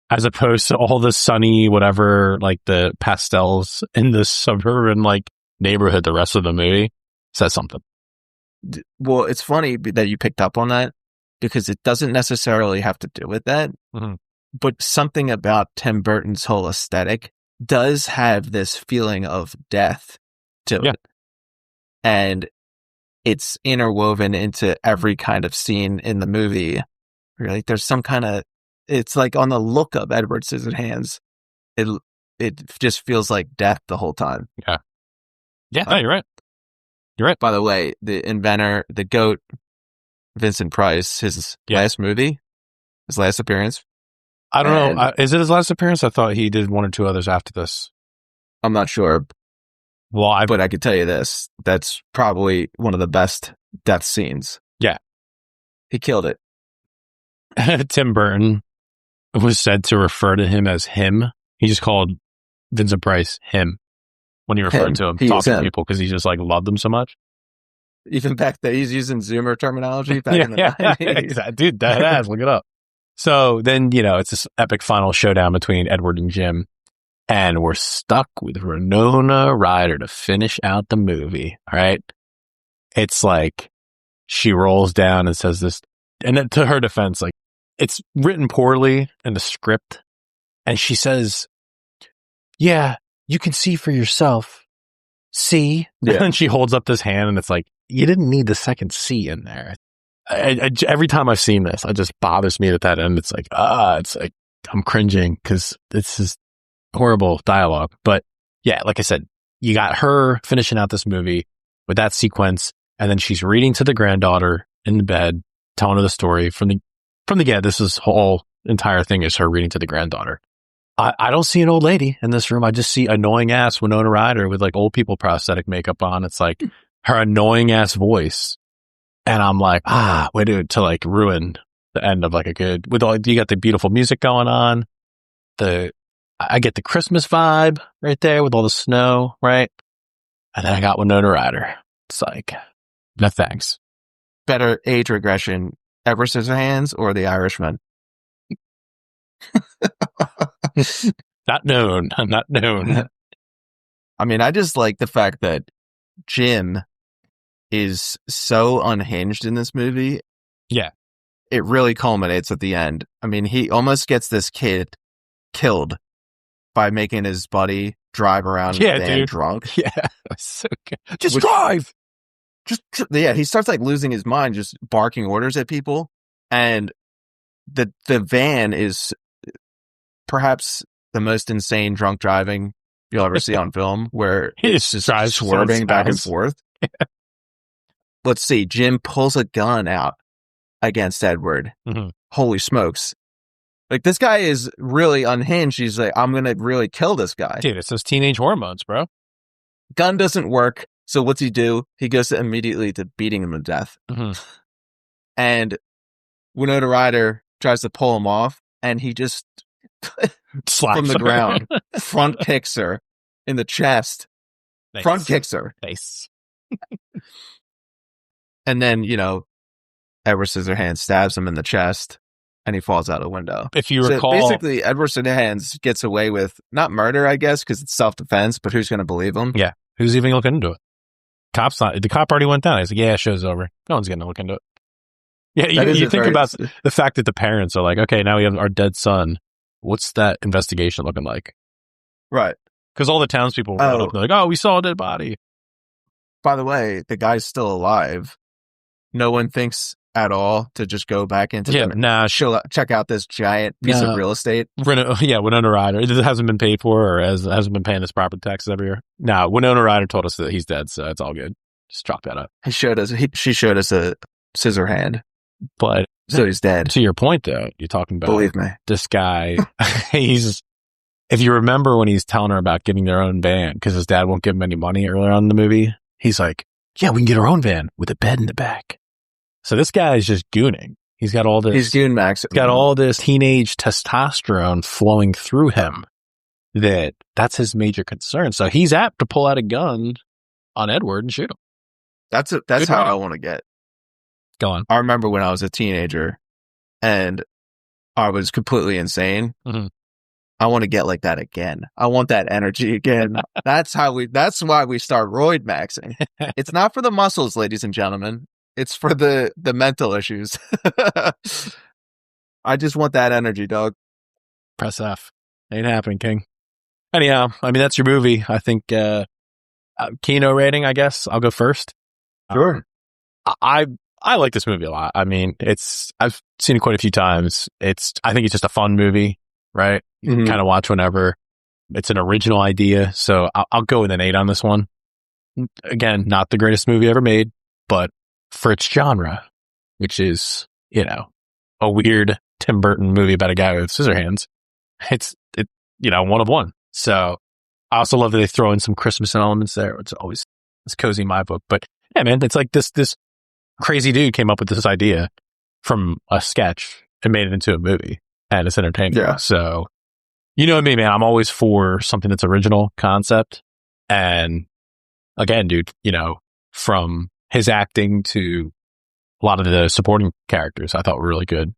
C: as opposed to all the sunny, whatever, like the pastels in the suburban, like neighborhood, the rest of the movie says something.
B: Well, it's funny that you picked up on that because it doesn't necessarily have to do with that, but something about Tim Burton's whole aesthetic does have this feeling of death to it. And it's interwoven into every kind of scene in the movie. Like there's some kind of, it's like on the look of Edward Scissorhands, it just feels like death the whole time.
C: Yeah, no, you're right. You're right.
B: By the way, the inventor, the GOAT, Vincent Price, his last movie, his last appearance.
C: I don't know. Is it his last appearance? I thought he did 1 or 2 others after this.
B: I'm not sure.
C: Well,
B: but I could tell you this. That's probably one of the best death scenes.
C: Yeah.
B: He killed it.
C: Tim Burton was said to refer to him as him. He just called Vincent Price him when he referred to him, talking to people, because he just like loved them so much.
B: Even back then, he's using Zoomer terminology back in the 90s.
C: Exactly. Dude, that has, look it up. So then, it's this epic final showdown between Edward and Jim. And we're stuck with Winona Ryder to finish out the movie. All right. It's like she rolls down and says this. And then to her defense, like it's written poorly in the script. And she says, yeah, you can see for yourself. See? Yeah. And she holds up this hand and it's like, you didn't need the second C in there. Every time I've seen this, it just bothers me at that end. It's like, I'm cringing because this is horrible dialogue. But yeah, like I said, you got her finishing out this movie with that sequence, and then she's reading to the granddaughter in the bed, telling her the story from the get. This whole entire thing is her reading to the granddaughter. I don't see an old lady in this room. I just see annoying ass Winona Ryder with like old people prosthetic makeup on. It's like her annoying ass voice. And I'm like, way to like ruin the end of like a good, with all, you got the beautiful music going on. I get the Christmas vibe right there with all the snow, right? And then I got Winona Ryder. It's like, no thanks.
B: Better age regression, Edward Scissorhands or The Irishman?
C: Not known.
B: I mean, I just like the fact that Jim is so unhinged in this movie.
C: Yeah.
B: It really culminates at the end. I mean, he almost gets this kid killed by making his buddy drive around drunk.
C: Yeah. That's so good. Just drive!
B: He starts like losing his mind, just barking orders at people. And the van is perhaps the most insane drunk driving you'll ever see on film, where it's just swerving back and forth. Yeah. Let's see. Jim pulls a gun out against Edward. Mm-hmm. Holy smokes. Like, this guy is really unhinged. He's like, I'm going to really kill this guy.
C: Dude, it's those teenage hormones, bro.
B: Gun doesn't work. So what's he do? He goes immediately to beating him to death. Mm-hmm. And Winona Ryder tries to pull him off, and he just
C: slaps
B: from the ground, front kicks her in the chest.
C: Nice.
B: Front kicks her.
C: Nice.
B: And then, Edward Scissorhands stabs him in the chest, and he falls out a window.
C: If you recall,
B: basically, Edward Scissorhands gets away with not murder, I guess, because it's self-defense. But who's going to believe him?
C: Yeah, who's even looking into it? The cop already went down. He's like, "Yeah, show's over. No one's going to look into it." Yeah, you think about the fact that the parents are like, "Okay, now we have our dead son. What's that investigation looking like?"
B: Right.
C: Because all the townspeople went up. They're like, "Oh, we saw a dead body."
B: By the way, the guy's still alive. No one thinks at all to just go back into check out this giant piece of real estate.
C: Winona Ryder. It hasn't been paid for, or hasn't been paying his property taxes every year. No, Winona Ryder told us that he's dead, so it's all good. Just chalk that up.
B: She showed us a scissor hand,
C: but
B: so he's dead.
C: To your point, though, you're talking about.
B: Believe me,
C: this guy. If you remember when he's telling her about getting their own van because his dad won't give him any money earlier on in the movie, he's like, "Yeah, we can get our own van with a bed in the back." So this guy is just gooning. He's got all this.
B: He's goon max.
C: He's got all this teenage testosterone flowing through him. That's his major concern. So he's apt to pull out a gun on Edward and shoot him.
B: That's how I want to get.
C: Go on.
B: I remember when I was a teenager and I was completely insane. Mm-hmm. I want to get like that again. I want that energy again. That's why we start roid maxing. It's not for the muscles, ladies and gentlemen. It's for the mental issues. I just want that energy, dog.
C: Press F. Ain't happening, King. Anyhow, I mean, that's your movie. I think, Kino rating, I guess. I'll go first.
B: Sure.
C: I like this movie a lot. I mean, I've seen it quite a few times. I think it's just a fun movie, right? You can kind of watch whenever. It's an original idea. So I'll go with an 8 on this one. Again, not the greatest movie ever made, but for its genre, which is, a weird Tim Burton movie about a guy with scissor hands, it's one of one. So I also love that they throw in some Christmas elements there. It's cozy in my book. But yeah, man, it's like this crazy dude came up with this idea from a sketch and made it into a movie, and it's entertaining. Yeah. So, you know what I mean, man? I'm always for something that's original concept. And again, dude, from his acting to a lot of the supporting characters, I thought were really good.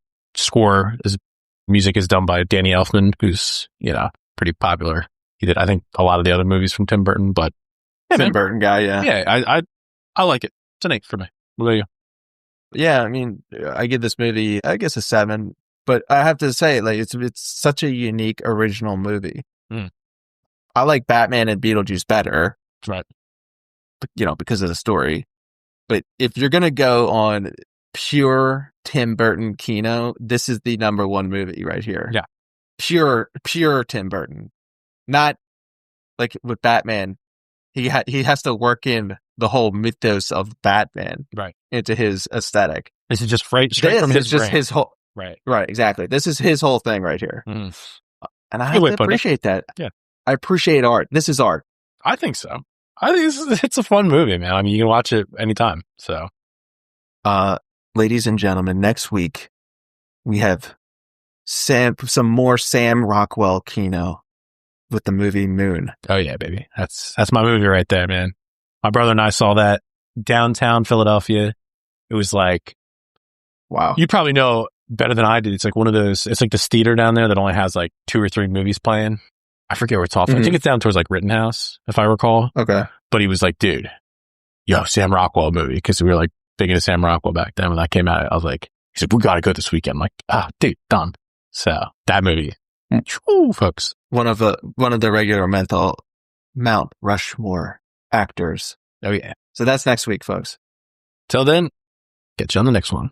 C: Music is done by Danny Elfman, who's, pretty popular He did, I think, a lot of the other movies from Tim Burton, but
B: Tim Burton guy, yeah.
C: Yeah, I like it. It's an 8 for me. What about you?
B: Yeah, I mean, I give this movie, I guess, a 7. But I have to say, like, it's such a unique, original movie.
C: Mm.
B: I like Batman and Beetlejuice better.
C: Right.
B: Because of the story. But if you're going to go on pure Tim Burton Kino, this is the number one movie right here.
C: Yeah.
B: Pure Tim Burton. Not like with Batman. He has to work in the whole mythos of Batman into his aesthetic.
C: This is just straight from his brain.
B: His whole right, exactly. This is his whole thing right here, and I have to appreciate that.
C: Yeah,
B: I appreciate art. This is art.
C: I think so. I think it's a fun movie, man. I mean, you can watch it anytime. So,
B: ladies and gentlemen, next week we have some more Sam Rockwell Kino with the movie Moon.
C: Oh yeah, baby. That's my movie right there, man. My brother and I saw that downtown Philadelphia. It was like,
B: wow.
C: You probably know better than I did. It's like one of those, it's like this theater down there that only has like 2 or 3 movies playing. I forget where it's off. I think it's down towards like Rittenhouse, if I recall.
B: Okay.
C: But he was like, dude, Sam Rockwell movie. Cause we were like big into Sam Rockwell back then. When that came out, I was like, he said, we got to go this weekend. I'm like, dude, done. So that movie, folks.
B: One of the regular Mount Rushmore actors.
C: Oh yeah.
B: So that's next week, folks.
C: Till then, get you on the next one.